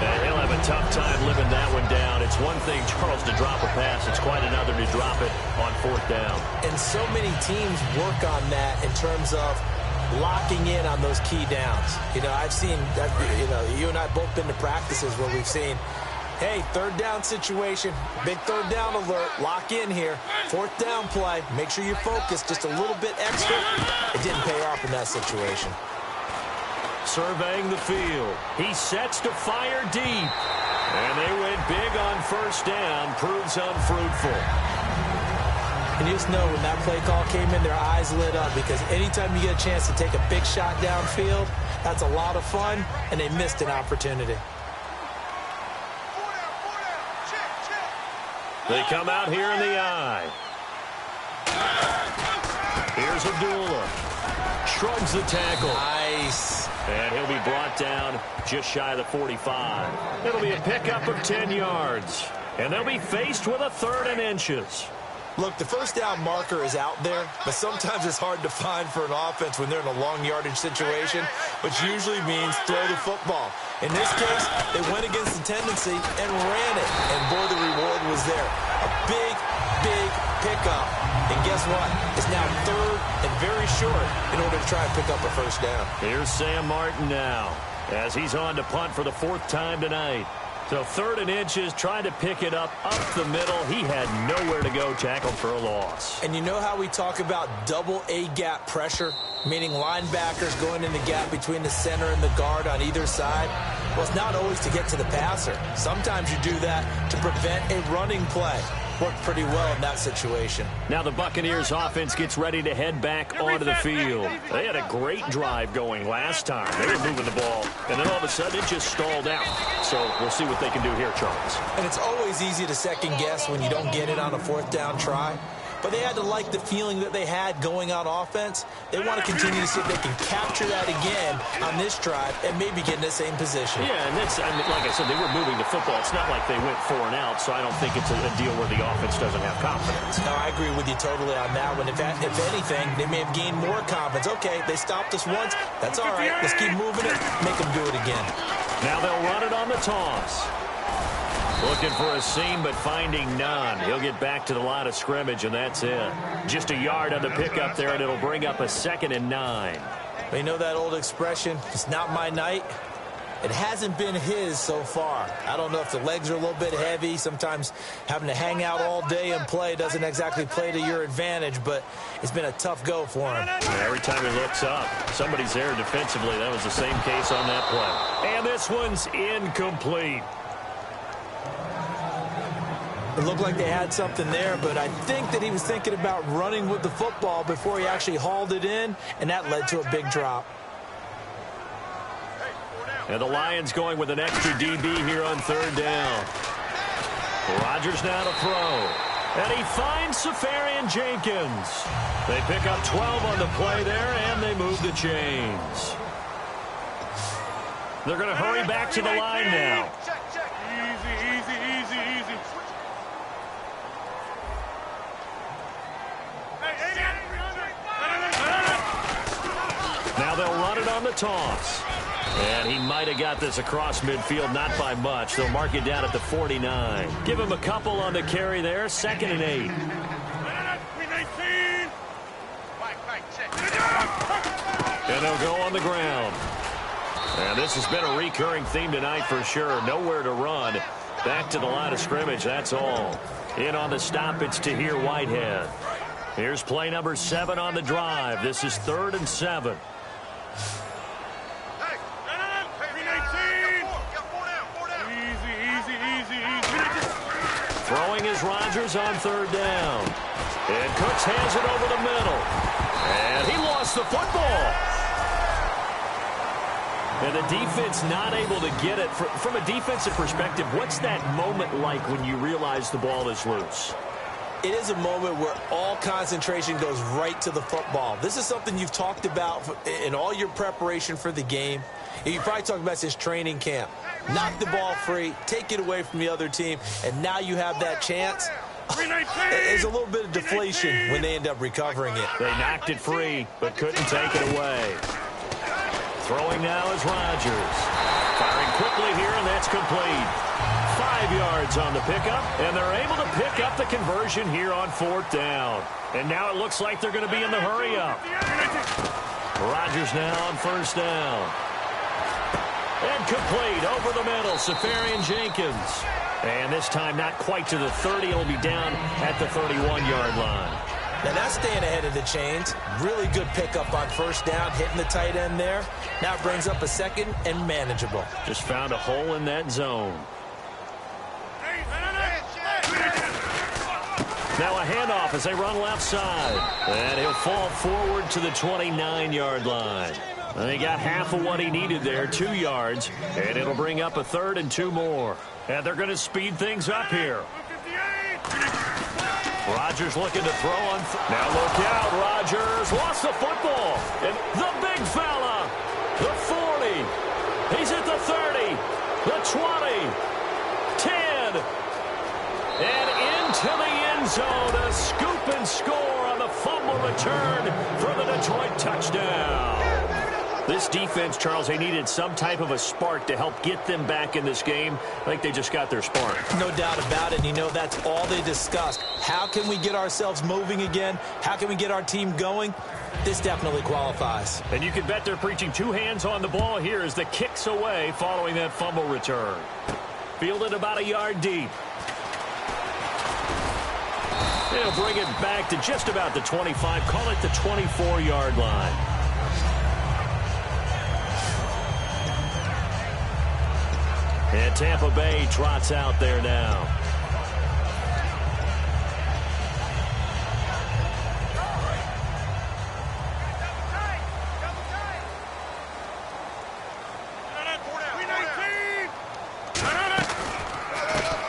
And he'll have a tough time living that one down. It's one thing, Charles, to drop a pass. It's quite another to drop it on 4th down. And so many teams work on that in terms of locking in on those key downs. You know, I've seen, you and I both been to practices where we've seen, hey, 3rd down situation, big 3rd down alert, lock in here. 4th down play, make sure you focus just a little bit extra. It didn't pay off in that situation. Surveying the field. He sets to fire deep. And they went big on 1st down, proves unfruitful. And you just know when that play call came in, their eyes lit up, because anytime you get a chance to take a big shot downfield, that's a lot of fun, and they missed an opportunity. They come out here in the eye. Here's Abdullah. Shrugs the tackle. Nice. And he'll be brought down just shy of the 45. It'll be a pickup of 10 yards. And they'll be faced with a 3rd and inches. Look, the first down marker is out there, but sometimes it's hard to find for an offense when they're in a long yardage situation, which usually means throw the football. In this case, they went against the tendency and ran it, and boy, the reward was there. A big, big pickup. And guess what? It's now third and very short in order to try and pick up a first down. Here's Sam Martin now as he's on to punt for the 4th time tonight. So 3rd and inches, trying to pick it up the middle. He had nowhere to go, tackled for a loss. And you know how we talk about double A-gap pressure, meaning linebackers going in the gap between the center and the guard on either side? Well, it's not always to get to the passer. Sometimes you do that to prevent a running play. Worked pretty well in that situation. Now the Buccaneers offense gets ready to head back onto the field. They had a great drive going last time. They were moving the ball, and then all of a sudden it just stalled out. So we'll see what they can do here, Charles. And it's always easy to second guess when you don't get it on a 4th down try. But they had to like the feeling that they had going on offense. They want to continue to see if they can capture that again on this drive and maybe get in the same position. Yeah, and that's, I mean, like I said, they were moving the football. It's not like they went 4 and out, so I don't think it's a deal where the offense doesn't have confidence. No, I agree with you totally on that one. If anything, they may have gained more confidence. Okay, they stopped us once. That's all right. Let's keep moving it. Make them do it again. Now they'll run it on the toss. Looking for a seam, but finding none. He'll get back to the line of scrimmage, and that's it. Just a yard on the pickup there, and it'll bring up a 2nd and 9. You know that old expression, it's not my night? It hasn't been his so far. I don't know if the legs are a little bit heavy. Sometimes having to hang out all day and play doesn't exactly play to your advantage, but it's been a tough go for him. Every time he looks up, somebody's there defensively. That was the same case on that play. And this one's incomplete. It looked like they had something there, but I think that he was thinking about running with the football before he actually hauled it in, and that led to a big drop. And the Lions going with an extra DB here on 3rd down. Rodgers now to throw. And he finds Safarian Jenkins. They pick up 12 on the play there, and they move the chains. They're going to hurry back to the line now. Now they'll run it on the toss. And he might have got this across midfield, not by much. They'll mark it down at the 49. Give him a couple on the carry there, 2nd and 8. And they'll go on the ground. And this has been a recurring theme tonight for sure. Nowhere to run. Back to the line of scrimmage, that's all. In on the stop, it's Tahir Whitehead. Here's play number 7 on the drive. This is 3rd and 7. Throwing is Rodgers on 3rd down. And Cooks hands it over the middle. And he lost the football. And the defense not able to get it. From a defensive perspective, what's that moment like when you realize the ball is loose? It is a moment where all concentration goes right to the football. This is something you've talked about in all your preparation for the game. And you probably talked about this training camp. Knock the ball free, take it away from the other team, and now you have that chance. There's a little bit of deflation when they end up recovering it. They knocked it free, but couldn't take it away. Throwing now is Rodgers. Firing quickly here, and that's complete. 5 yards on the pickup, and they're able to pick up the conversion here on 4th down. And now it looks like they're going to be in the hurry-up. Rodgers now on 1st down. And complete over the middle, Safarian Jenkins. And this time not quite to the 30. It'll be down at the 31-yard line. Now that's staying ahead of the chains. Really good pickup on 1st down, hitting the tight end there. Now it brings up a 2nd and manageable. Just found a hole in that zone. Now a handoff as they run left side. And he'll fall forward to the 29-yard line. And he got half of what he needed there, 2 yards. And it'll bring up a 3rd and 2 more. And they're going to speed things up here. Rodgers looking to throw on. Now look out, Rodgers lost the football. And the big fella, the 40. He's at the 30, the 20, 10, and into the end zone. A scoop and score on the fumble return for the Detroit touchdown. This defense, Charles, they needed some type of a spark to help get them back in this game. I think they just got their spark. No doubt about it. And you know, that's all they discussed. How can we get ourselves moving again? How can we get our team going? This definitely qualifies. And you can bet they're preaching two hands on the ball here as the kick's away following that fumble return. Fielded about a yard deep. They'll bring it back to just about the 25. Call it the 24-yard line. And Tampa Bay trots out there now.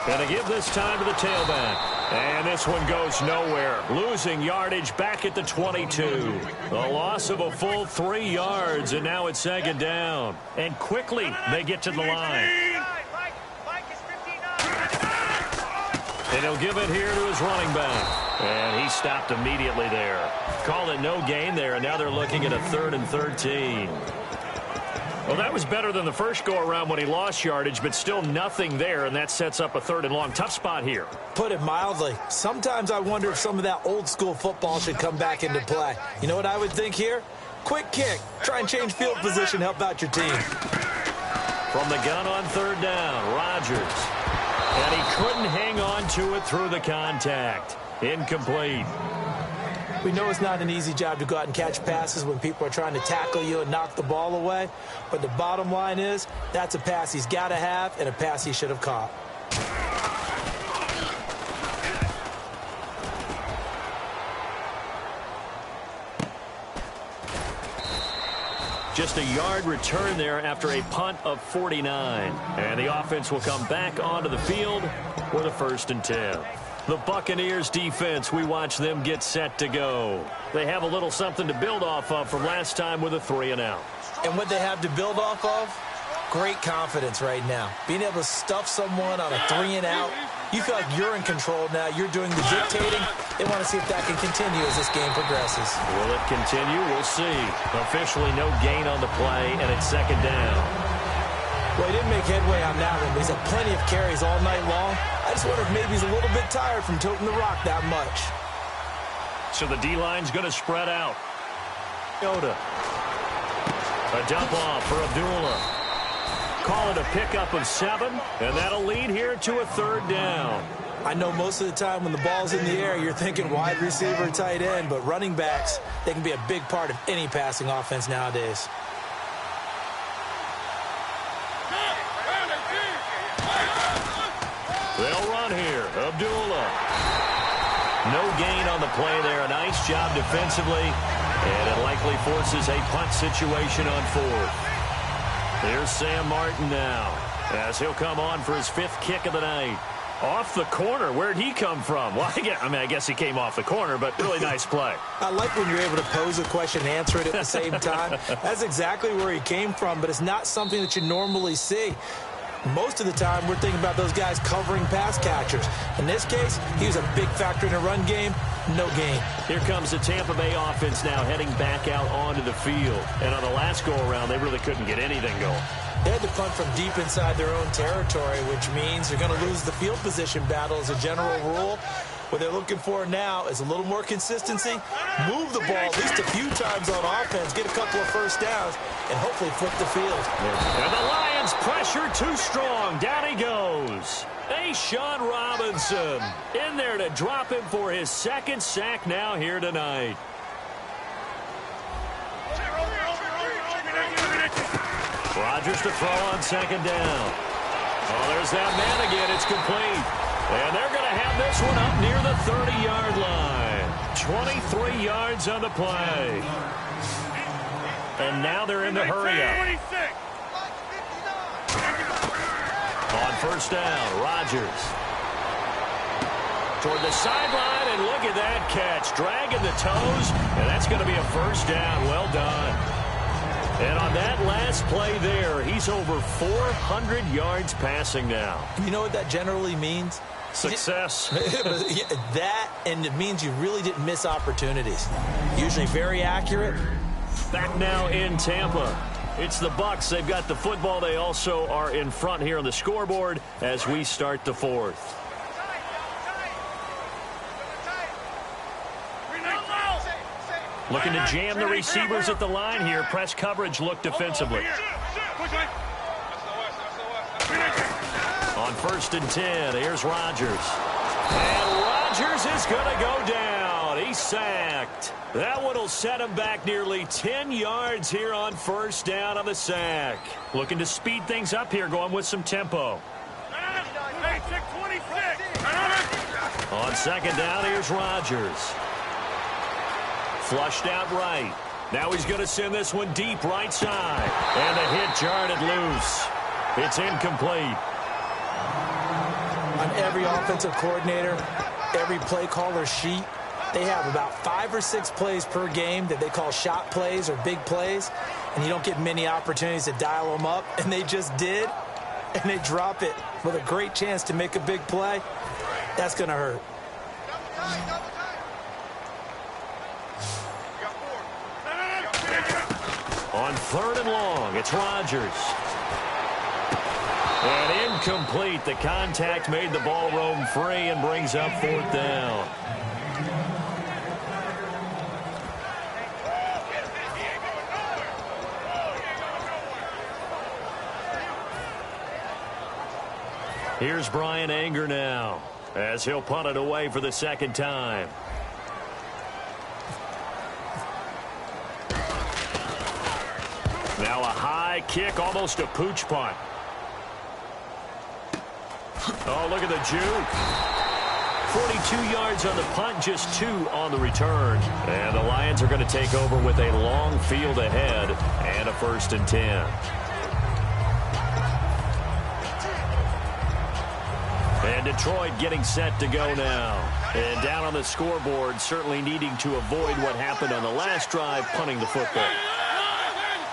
Going to give this time to the tailback. And this one goes nowhere. Losing yardage back at the 22. A loss of a full 3 yards, and now it's second down. And quickly they get to the line. And he'll give it here to his running back. And he stopped immediately there. Called it no gain there, and now they're looking at a 3rd and 13. Well, that was better than the first go-around when he lost yardage, but still nothing there, and that sets up a 3rd and long. Tough spot here. Put it mildly. Sometimes I wonder if some of that old-school football should come back into play. You know what I would think here? Quick kick. Try and change field position, help out your team. From the gun on 3rd down, Rodgers. And he couldn't hang on to it through the contact. Incomplete. We know it's not an easy job to go out and catch passes when people are trying to tackle you and knock the ball away. But the bottom line is, that's a pass he's got to have and a pass he should have caught. Just a yard return there after a punt of 49. And the offense will come back onto the field with a 1st and 10. The Buccaneers defense, we watch them get set to go. They have a little something to build off of from last time with a 3-and-out. And what they have to build off of? Great confidence right now. Being able to stuff someone on a 3-and-out, you feel like you're in control now. You're doing the dictating. They want to see if that can continue as this game progresses. Will it continue? We'll see. Officially no gain on the play, and it's 2nd down. Well, he didn't make headway on that one, but he's had plenty of carries all night long. I just wonder if maybe he's a little bit tired from toting the rock that much. So the D-line's going to spread out. Yoda. A dump off for Abdullah. Call it a pickup of 7, and that'll lead here to a 3rd down. I know most of the time when the ball's in the air, you're thinking wide receiver, tight end, but running backs, they can be a big part of any passing offense nowadays. They'll run here. Abdullah. No gain on the play there. A nice job defensively. And it likely forces a punt situation on 4th. Here's Sam Martin now as he'll come on for his 5th kick of the night. Off the corner. Where'd he come from? Well, I guess he came off the corner, but really nice play. I like when you're able to pose a question and answer it at the same time. That's exactly where he came from, but it's not something that you normally see. Most of the time, we're thinking about those guys covering pass catchers. In this case, he was a big factor in a run game. No gain. Here comes the Tampa Bay offense now heading back out onto the field. And on the last go-around, they really couldn't get anything going. They had to punt from deep inside their own territory, which means they're going to lose the field position battle as a general rule. What they're looking for now is a little more consistency, move the ball at least a few times on offense, get a couple of 1st downs, and hopefully flip the field. And the Lions pressure too strong. Down he goes. Sean Robinson in there to drop him for his 2nd sack now here tonight. Rodgers to throw on 2nd down. Oh, there's that man again. It's complete. And they're going to have this one up near the 30-yard line. 23 yards on the play. And now they're in the hurry-up. On 1st down, Rodgers. Toward the sideline, and look at that catch. Dragging the toes, and that's going to be a 1st down. Well done. And on that last play there, he's over 400 yards passing now. You know what that generally means? Success. That, and it means you really didn't miss opportunities. Usually very accurate. Back now in Tampa. It's the Bucks. They've got the football. They also are in front here on the scoreboard as we start the fourth. Looking to jam the receivers at the line here. Press coverage look defensively. On 1st and 10, here's Rodgers. And Rodgers is going to go down. He's sacked. That one will set him back nearly 10 yards here on 1st down on the sack. Looking to speed things up here, going with some tempo. On 2nd down, here's Rodgers. Flushed out right. Now he's going to send this one deep right side. And the hit jarred it loose. It's incomplete. On every offensive coordinator, every play caller sheet, they have about 5 or 6 plays per game that they call shot plays or big plays, and you don't get many opportunities to dial them up, and they just did, and they drop it with a great chance to make a big play. That's going to hurt. On 3rd and long, it's Rodgers. And incomplete. The contact made the ball roam free and brings up 4th down. Here's Brian Anger now as he'll punt it away for the 2nd time. Now a high kick, almost a pooch punt. Oh, look at the juke. 42 yards on the punt, just 2 on the return. And the Lions are going to take over with a long field ahead and a 1st and 10. And Detroit getting set to go now. And down on the scoreboard, certainly needing to avoid what happened on the last drive, punting the football.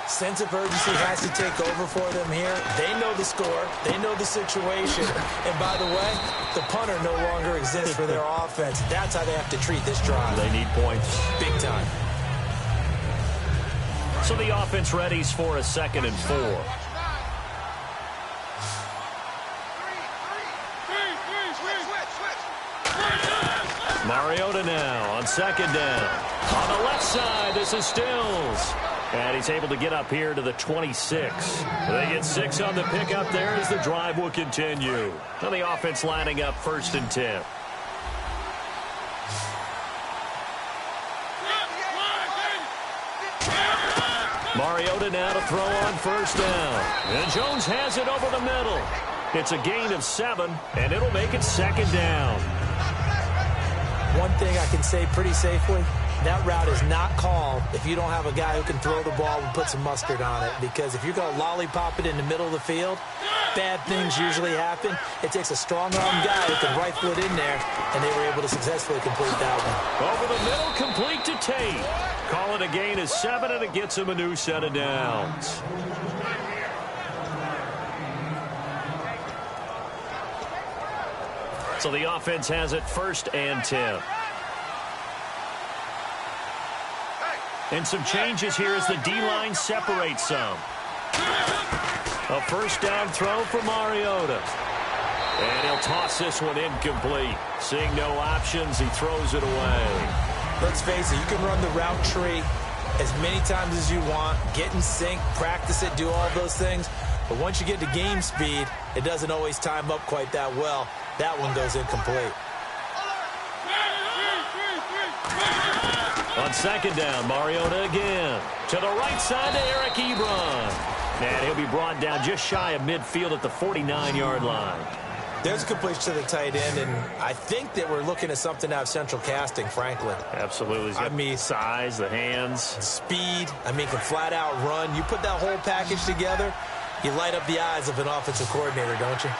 Sense of urgency has to take over for them here. They know the score. They know the situation. And by the way, the punter no longer exists for their offense. That's how they have to treat this drive. They need points. Big time. So the offense readies for a 2nd and 4. Mariota now on 2nd down. On the left side, this is Stills. And he's able to get up here to the 26. They get 6 on the pickup there as the drive will continue. Now the offense lining up 1st and 10. Mariota now to throw on 1st down. And Jones has it over the middle. It's a gain of 7, and it'll make it 2nd down. One thing I can say pretty safely, that route is not called if you don't have a guy who can throw the ball and put some mustard on it. Because if you're going to lollipop it in the middle of the field, bad things usually happen. It takes a strong-arm guy who can rifle it in there, and they were able to successfully complete that one. Over the middle, complete to Tate. Call it a gain of 7, and it gets him a new set of downs. So the offense has it 1st and 10. And some changes here as the D-line separates some. A 1st down throw for Mariota. And he'll toss this one incomplete. Seeing no options, he throws it away. Let's face it, you can run the route tree as many times as you want, get in sync, practice it, do all those things. But once you get to game speed, it doesn't always time up quite that well. That one goes incomplete. On 2nd down, Mariota again. To the right side to Eric Ebron. And he'll be brought down just shy of midfield at the 49-yard line. There's a completion to the tight end, and I think that we're looking at something out of central casting, frankly. Absolutely. I mean, size, the hands. Speed. I mean, can flat out run. You put that whole package together, you light up the eyes of an offensive coordinator, don't you?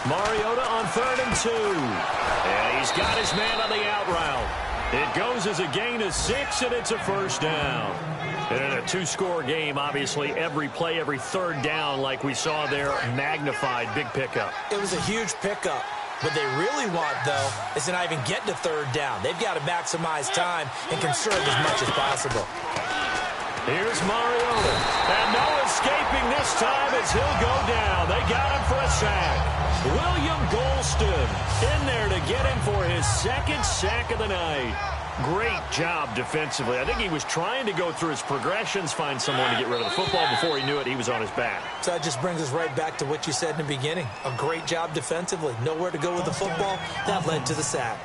Mariota on 3rd and 2. And he's got his man on the out route. It goes as a gain of 6, and it's a first down. And in a two-score game, obviously, every play, every third down, like we saw there, magnified, big pickup. It was a huge pickup. What they really want, though, is to not even get to third down. They've got to maximize time and conserve as much as possible. Here's Mariota. And no escaping this time as he'll go down. They got him for a sack. William Golston in there to get him for his second sack of the night. Great job defensively. I think he was trying to go through his progressions, find someone to get rid of the football. Before he knew it, he was on his back. So that just brings us right back to what you said in the beginning. A great job defensively. Nowhere to go with the football. That led to the sack.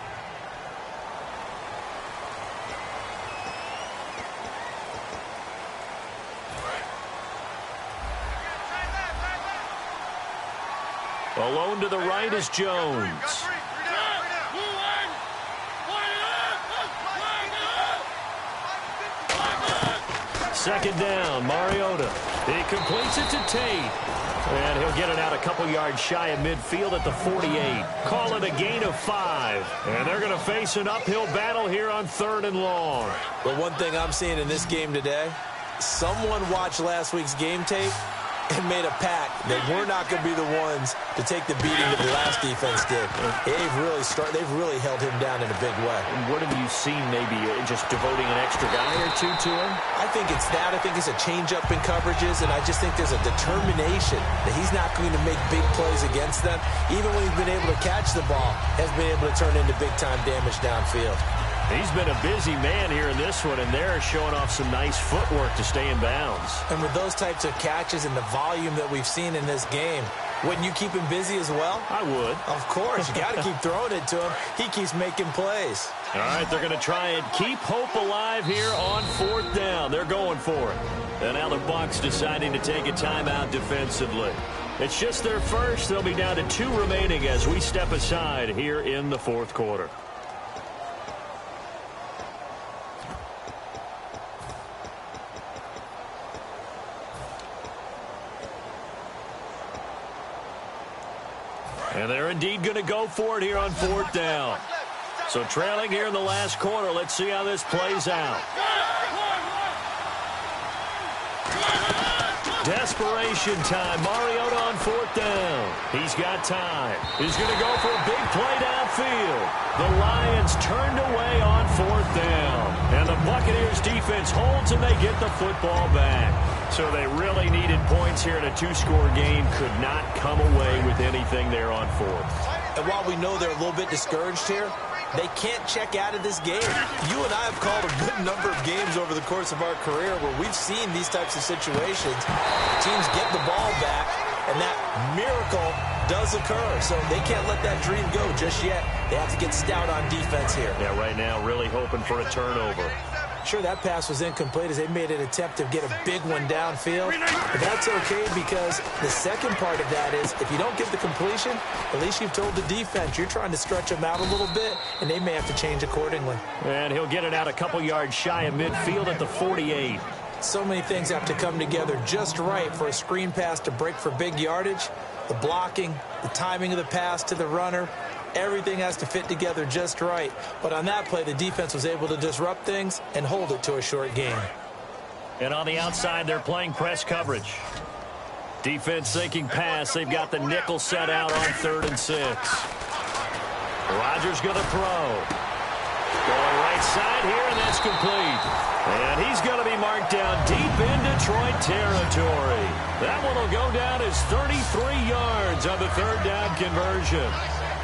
Alone to the right is Jones. Second down, Mariota. He completes it to Tate. And he'll get it out a couple yards shy of midfield at the 48. Call it a gain of 5. And they're going to face an uphill battle here on 3rd and long. But one thing I'm seeing in this game today, someone watched last week's game tape and made a pact that we're not going to be the ones to take the beating that the last defense did. They've really held him down in a big way. And what have you seen, maybe just devoting an extra guy or two to him? I think it's that. I think it's a change-up in coverages, and I just think there's a determination that he's not going to make big plays against them. Even when he's been able to catch the ball, has been able to turn into big-time damage downfield. He's been a busy man here in this one, and they're showing off some nice footwork to stay in bounds. And with those types of catches and the volume that we've seen in this game, wouldn't you keep him busy as well? I would. Of course. You got to keep throwing it to him. He keeps making plays. All right, they're going to try and keep hope alive here on 4th down. They're going for it. And now the Bucs deciding to take a timeout defensively. It's just their first. They'll be down to 2 remaining as we step aside here in the 4th quarter. And they're indeed going to go for it here on 4th down. So trailing here in the last quarter. Let's see how this plays out. Desperation time. Mariota on 4th down. He's got time. He's going to go for a big play downfield. The Lions turned away on 4th down. And the Buccaneers defense holds and they get the football back. So they really needed points here in a 2-score game. Could not come away with anything there on 4th. And while we know they're a little bit discouraged here, they can't check out of this game. You and I have called a good number of games over the course of our career where we've seen these types of situations. Teams get the ball back, and that miracle does occur. So they can't let that dream go just yet. They have to get stout on defense here. Yeah, right now really hoping for a turnover. Sure, that pass was incomplete as they made an attempt to get a big one downfield. But that's okay because the second part of that is if you don't get the completion, at least you've told the defense you're trying to stretch them out a little bit, and they may have to change accordingly. And he'll get it out a couple yards shy of midfield at the 48. So many things have to come together just right for a screen pass to break for big yardage. The blocking, the timing of the pass to the runner, everything has to fit together just right. But on that play, the defense was able to disrupt things and hold it to a short game. And on the outside, they're playing press coverage. Defense thinking pass. They've got the nickel set out on 3rd and 6. Rodgers going to throw. Going right side here, and that's complete. And he's going to be marked down deep in Detroit territory. That one will go down as 33 yards on the 3rd down conversion.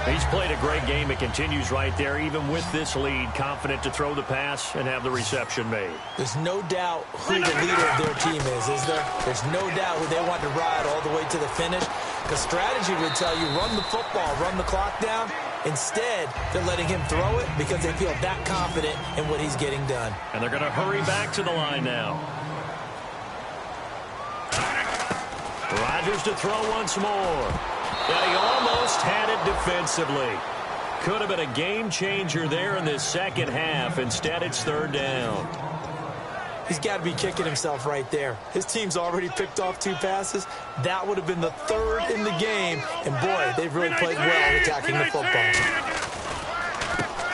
He's played a great game. It continues right there, even with this lead, confident to throw the pass and have the reception made. There's no doubt who the leader of their team is there? There's no doubt who they want to ride all the way to the finish. Because strategy would tell you, run the football, run the clock down. Instead, they're letting him throw it because they feel that confident in what he's getting done. And they're going to hurry back to the line now. Rodgers to throw once more. But he almost had it defensively. Could have been a game changer there in this second half. Instead, it's 3rd down. He's got to be kicking himself right there. His team's already picked off 2 passes. That would have been the 3rd in the game. And, boy, they've really played well attacking the football.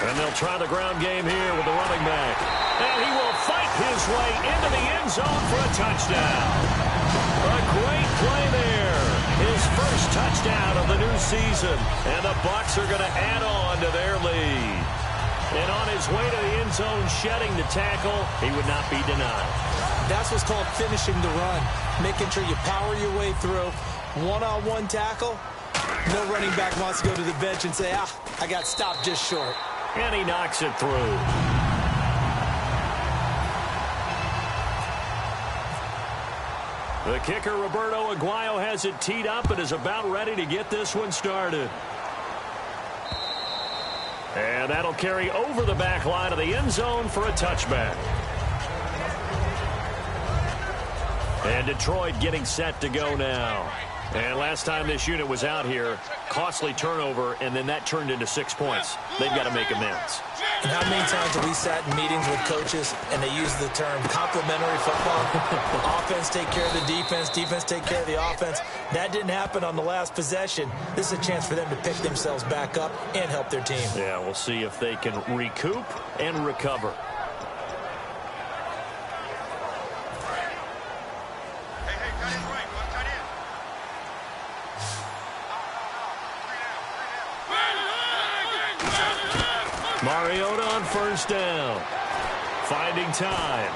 And they'll try the ground game here with the running back. And he will fight his way into the end zone for a touchdown. A great play there. His first touchdown of the new season. And the Bucs are going to add on to their lead. And on his way to the end zone, shedding the tackle, he would not be denied. That's what's called finishing the run. Making sure you power your way through. One-on-one tackle. No running back wants to go to the bench and say, I got stopped just short. And he knocks it through. The kicker, Roberto Aguayo, has it teed up and is about ready to get this one started. And that'll carry over the back line of the end zone for a touchback. And Detroit getting set to go now. And last time this unit was out here, costly turnover, and then that turned into 6 points. They've got to make amends. And how many times have we sat in meetings with coaches and they use the term complementary football? Offense take care of the defense, defense take care of the offense. That didn't happen on the last possession. This is a chance for them to pick themselves back up and help their team. Yeah, we'll see if they can recoup and recover. Mariota on first down. Finding time.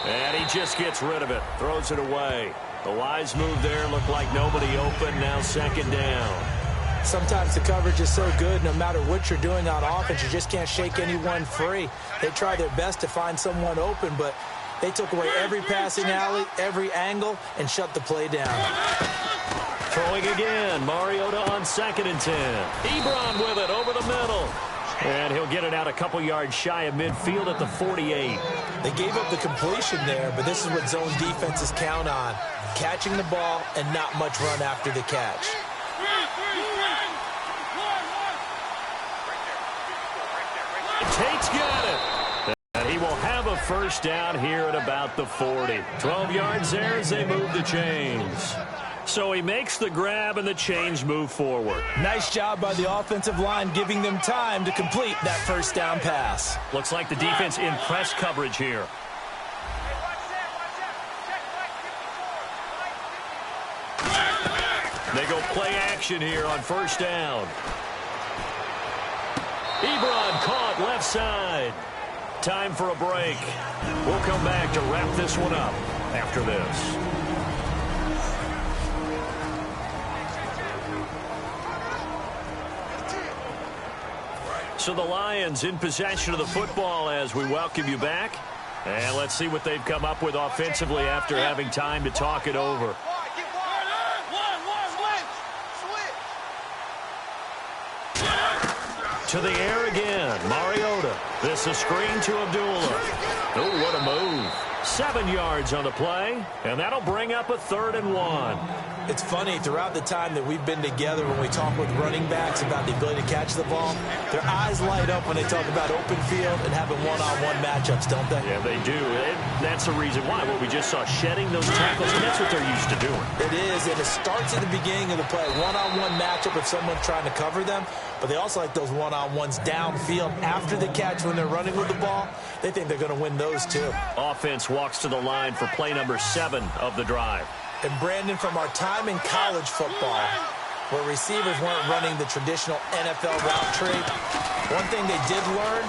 And he just gets rid of it. Throws it away. The wise move there. Looked like nobody open. Now second down. Sometimes the coverage is so good, no matter what you're doing on offense, you just can't shake anyone free. They try their best to find someone open, but they took away every passing alley, every angle, and shut the play down. Throwing again. Mariota on 2nd and 10. Ebron with it over the middle. And he'll get it out a couple yards shy of midfield at the 48. They gave up the completion there, but this is what zone defenses count on. Catching the ball and not much run after the catch. Tate's got it. And he will have a first down here at about the 40. 12 yards there as they move the chains. So he makes the grab and the chains move forward. Nice job by the offensive line giving them time to complete that first down pass. Looks like the defense in press coverage here. They go play action here on first down. Ebron caught left side. Time for a break. We'll come back to wrap this one up after this. So the Lions in possession of the football as we welcome you back. And let's see what they've come up with offensively after having time to talk it over. To the air again. Mariota. This is screen to Abdullah. Oh, what a move. 7 yards on the play. And that'll bring up a 3rd and 1. It's funny, throughout the time that we've been together, when we talk with running backs about the ability to catch the ball, their eyes light up when they talk about open field and having one-on-one matchups, don't they? Yeah, they do. That's the reason why. Well, we just saw shedding those tackles, and that's what they're used to doing. It is, and it starts at the beginning of the play. One-on-one matchup if someone's trying to cover them, but they also like those one-on-ones downfield after the catch when they're running with the ball. They think they're going to win those, too. Offense walks to the line for play number 7 of the drive. And Brandon, from our time in college football, where receivers weren't running the traditional NFL route tree, one thing they did learn,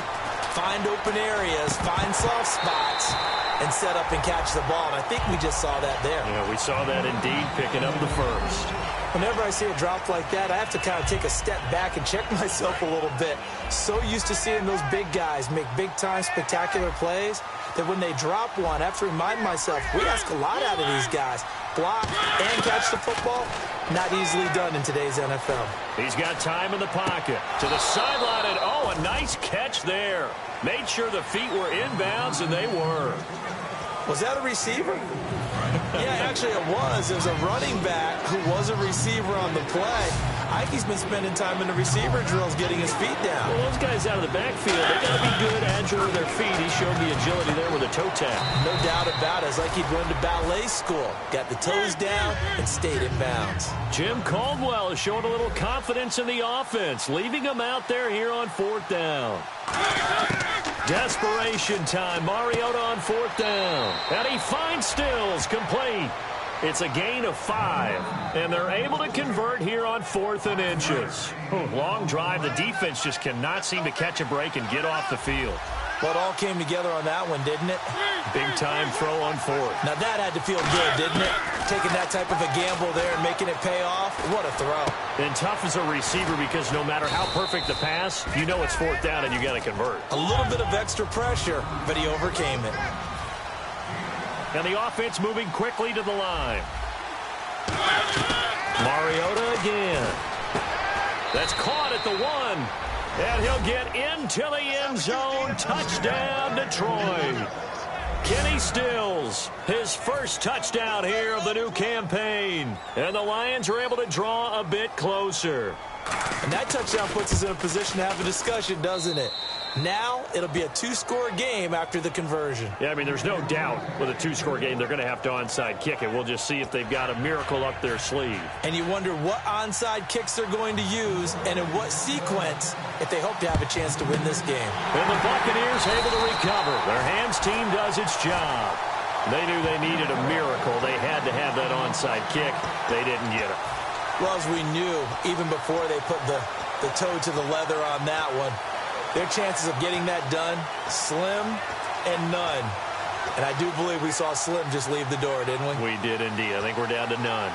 find open areas, find soft spots, and set up and catch the ball. And I think we just saw that there. Yeah, we saw that indeed, picking up the first. Whenever I see a drop like that, I have to kind of take a step back and check myself a little bit. So used to seeing those big guys make big-time spectacular plays that when they drop one, I have to remind myself, we ask a lot out of these guys. Block and catch the football, not easily done in today's NFL. He's got time in the pocket. To the sideline, and oh, a nice catch there. Made sure the feet were inbounds, and they were. Was that a receiver? Yeah, actually it was. There's a running back who was a receiver on the play. I think he's been spending time in the receiver drills getting his feet down. Well, those guys out of the backfield, they got to be good, agile with their feet. He showed the agility there with a toe tap. No doubt about it. It's like he'd run to ballet school. Got the toes down and stayed in bounds. Jim Caldwell is showing a little confidence in the offense, leaving him out there here on 4th down. Desperation time. Mariota on 4th down. And he finds Stills complete. It's a gain of 5, and they're able to convert here on 4th and inches. Long drive. The defense just cannot seem to catch a break and get off the field. Well, it all came together on that one, didn't it? Big-time throw on 4th. Now, that had to feel good, didn't it? Taking that type of a gamble there and making it pay off. What a throw. And tough as a receiver because no matter how perfect the pass, you know it's 4th down and you got to convert. A little bit of extra pressure, but he overcame it. And the offense moving quickly to the line. Mariota again. That's caught at the 1. And he'll get into the end zone. Touchdown, Detroit. Kenny Stills, his first touchdown here of the new campaign. And the Lions are able to draw a bit closer. And that touchdown puts us in a position to have a discussion, doesn't it? Now it'll be a 2-score game after the conversion. Yeah, I mean, there's no doubt with a 2-score game they're going to have to onside kick it. We'll just see if they've got a miracle up their sleeve. And you wonder what onside kicks they're going to use and in what sequence if they hope to have a chance to win this game. And the Buccaneers able to recover. Their hands team does its job. They knew they needed a miracle. They had to have that onside kick. They didn't get it. Well, as we knew, even before they put the toe to the leather on that one, their chances of getting that done, slim and none. And I do believe we saw Slim just leave the door, didn't we? We did indeed. I think we're down to none.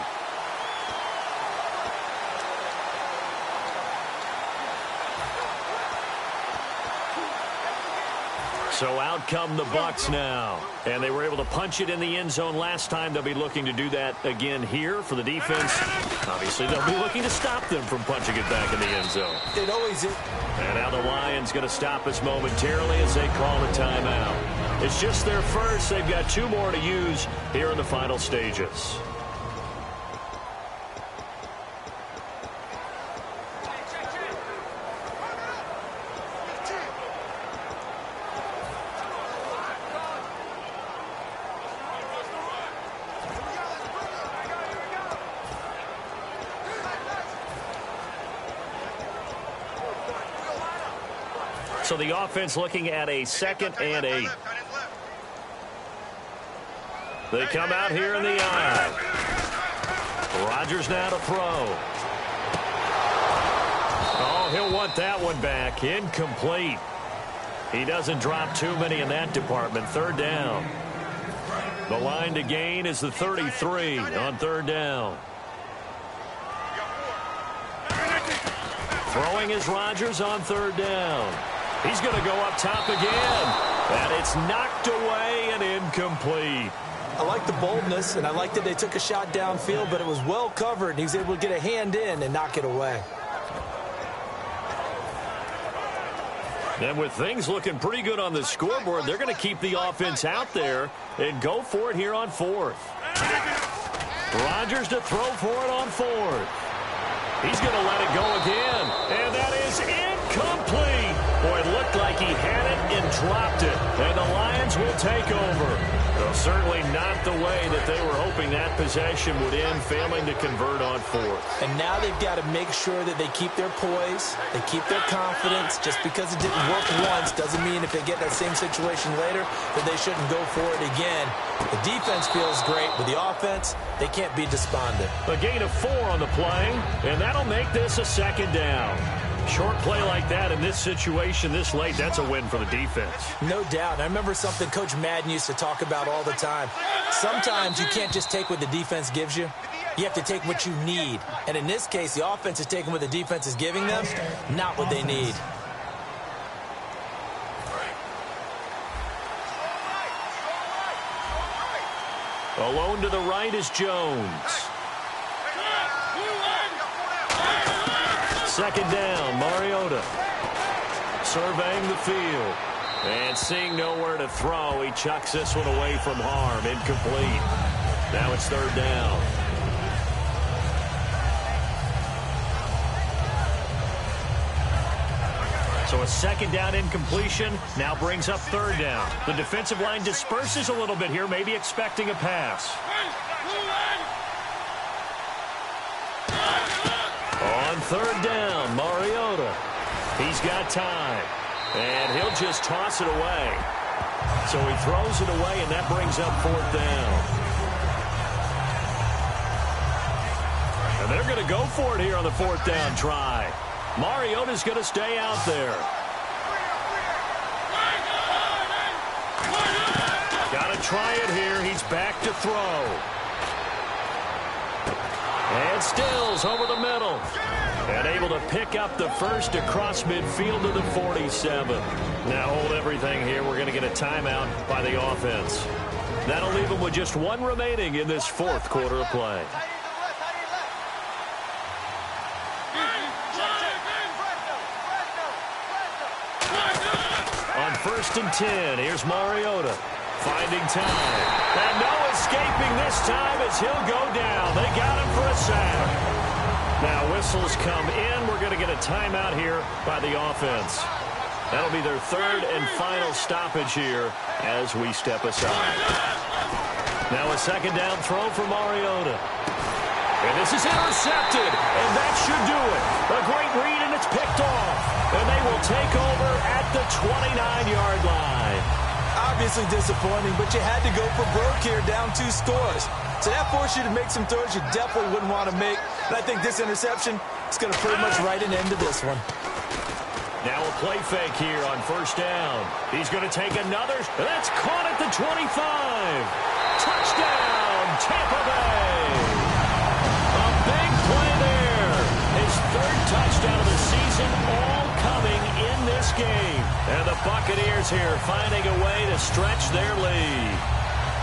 So out come the Bucs now. And they were able to punch it in the end zone last time. They'll be looking to do that again here for the defense. Obviously, they'll be looking to stop them from punching it back in the end zone. It always is. And now the Lions going to stop us momentarily as they call a timeout. It's just their first. They've got 2 more to use here in the final stages. So the offense looking at a 2nd and 8. They come out here in the eye. Rodgers now to throw. Oh, he'll want that one back. Incomplete. He doesn't drop too many in that department. 3rd down. The line to gain is the 33 on 3rd down. Throwing is Rodgers on 3rd down. He's going to go up top again. And it's knocked away and incomplete. I like the boldness, and I like that they took a shot downfield, but it was well covered. He was able to get a hand in and knock it away. And with things looking pretty good on the scoreboard, they're going to keep the offense out there and go for it here on 4th. Rodgers to throw for it on 4th. He's going to let it go again. And that is incomplete. Boy, it looked like he had it and dropped it. And the Lions will take over. Though certainly not the way that they were hoping that possession would end, failing to convert on 4th. And now they've got to make sure that they keep their poise, they keep their confidence. Just because it didn't work once doesn't mean if they get that same situation later that they shouldn't go for it again. The defense feels great. With the offense, they can't be despondent. A gain of 4 on the play, and that'll make this a 2nd down. Short play like that in this situation this late, that's a win for the defense. No doubt. I remember something Coach Madden used to talk about all the time. Sometimes you can't just take what the defense gives you. You have to take what you need. And in this case, the offense is taking what the defense is giving them, not what they need. Alone to the right is Jones. 2nd down, Mariota. Surveying the field. And seeing nowhere to throw, he chucks this one away from harm. Incomplete. Now it's 3rd down. So a second down incompletion now brings up third down. The defensive line disperses a little bit here, maybe expecting a pass. On third down, Mariota. He's got time. And he'll just toss it away. So he throws it away, and that brings up fourth down. And they're going to go for it here on the fourth down try. Mariota's going to stay out there. Got to try it here. He's back to throw. And Stills over the middle. And able to pick up the first across midfield to the 47. Now hold everything here. We're going to get a timeout by the offense. That'll leave them with just one remaining in this fourth quarter of play. On 1st and 10, here's Mariota. Finding time. And no escaping this time as he'll go down. They got him for a sack. Now whistles come in. We're going to get a timeout here by the offense. That'll be their third and final stoppage here as we step aside. Now a second down throw for Mariota. And this is intercepted. And that should do it. A great read, and it's picked off. And they will take over at the 29-yard line. Obviously disappointing, but you had to go for broke here, down 2 scores. So that forced you to make some throws you definitely wouldn't want to make. And I think this interception is going to pretty much write an end to this one. Now a play fake here on 1st down. He's going to take another. That's caught at the 25. Touchdown, Tampa Bay. A big play there. His 3rd touchdown of the season, all coming in this game. And the Buccaneers here finding a way to stretch their lead.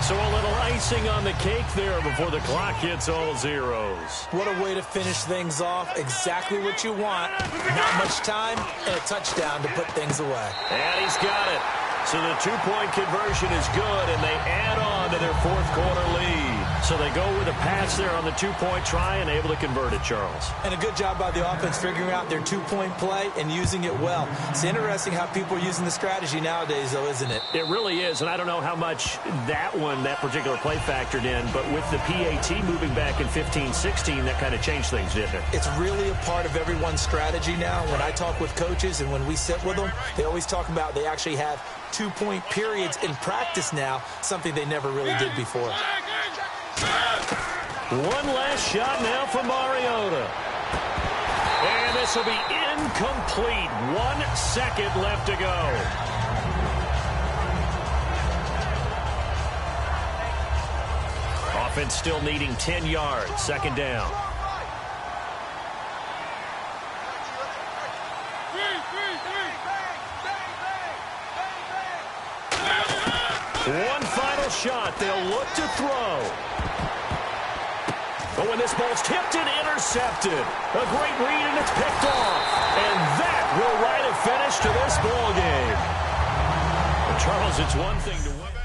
So a little icing on the cake there before the clock hits all zeros. What a way to finish things off. Exactly what you want. Not much time and a touchdown to put things away. And he's got it. So the 2-point conversion is good, and they add on to their 4th quarter lead. So they go with a pass there on the 2-point try and able to convert it, Charles. And a good job by the offense figuring out their 2-point play and using it well. It's interesting how people are using the strategy nowadays, though, isn't it? It really is, and I don't know how much that particular play factored in, but with the PAT moving back in 15-16, that kind of changed things, didn't it? It's really a part of everyone's strategy now. When I talk with coaches and when we sit with them, they always talk about they actually have 2-point periods in practice now, something they never really did before. One last shot now for Mariota. And this will be incomplete. 1 second left to go. Offense still needing 10 yards. 2nd down. One final shot. They'll look to throw. But when this ball's tipped and intercepted, a great read, and it's picked off. And that will write a finish to this ball game. Well, Charles, it's one thing to win.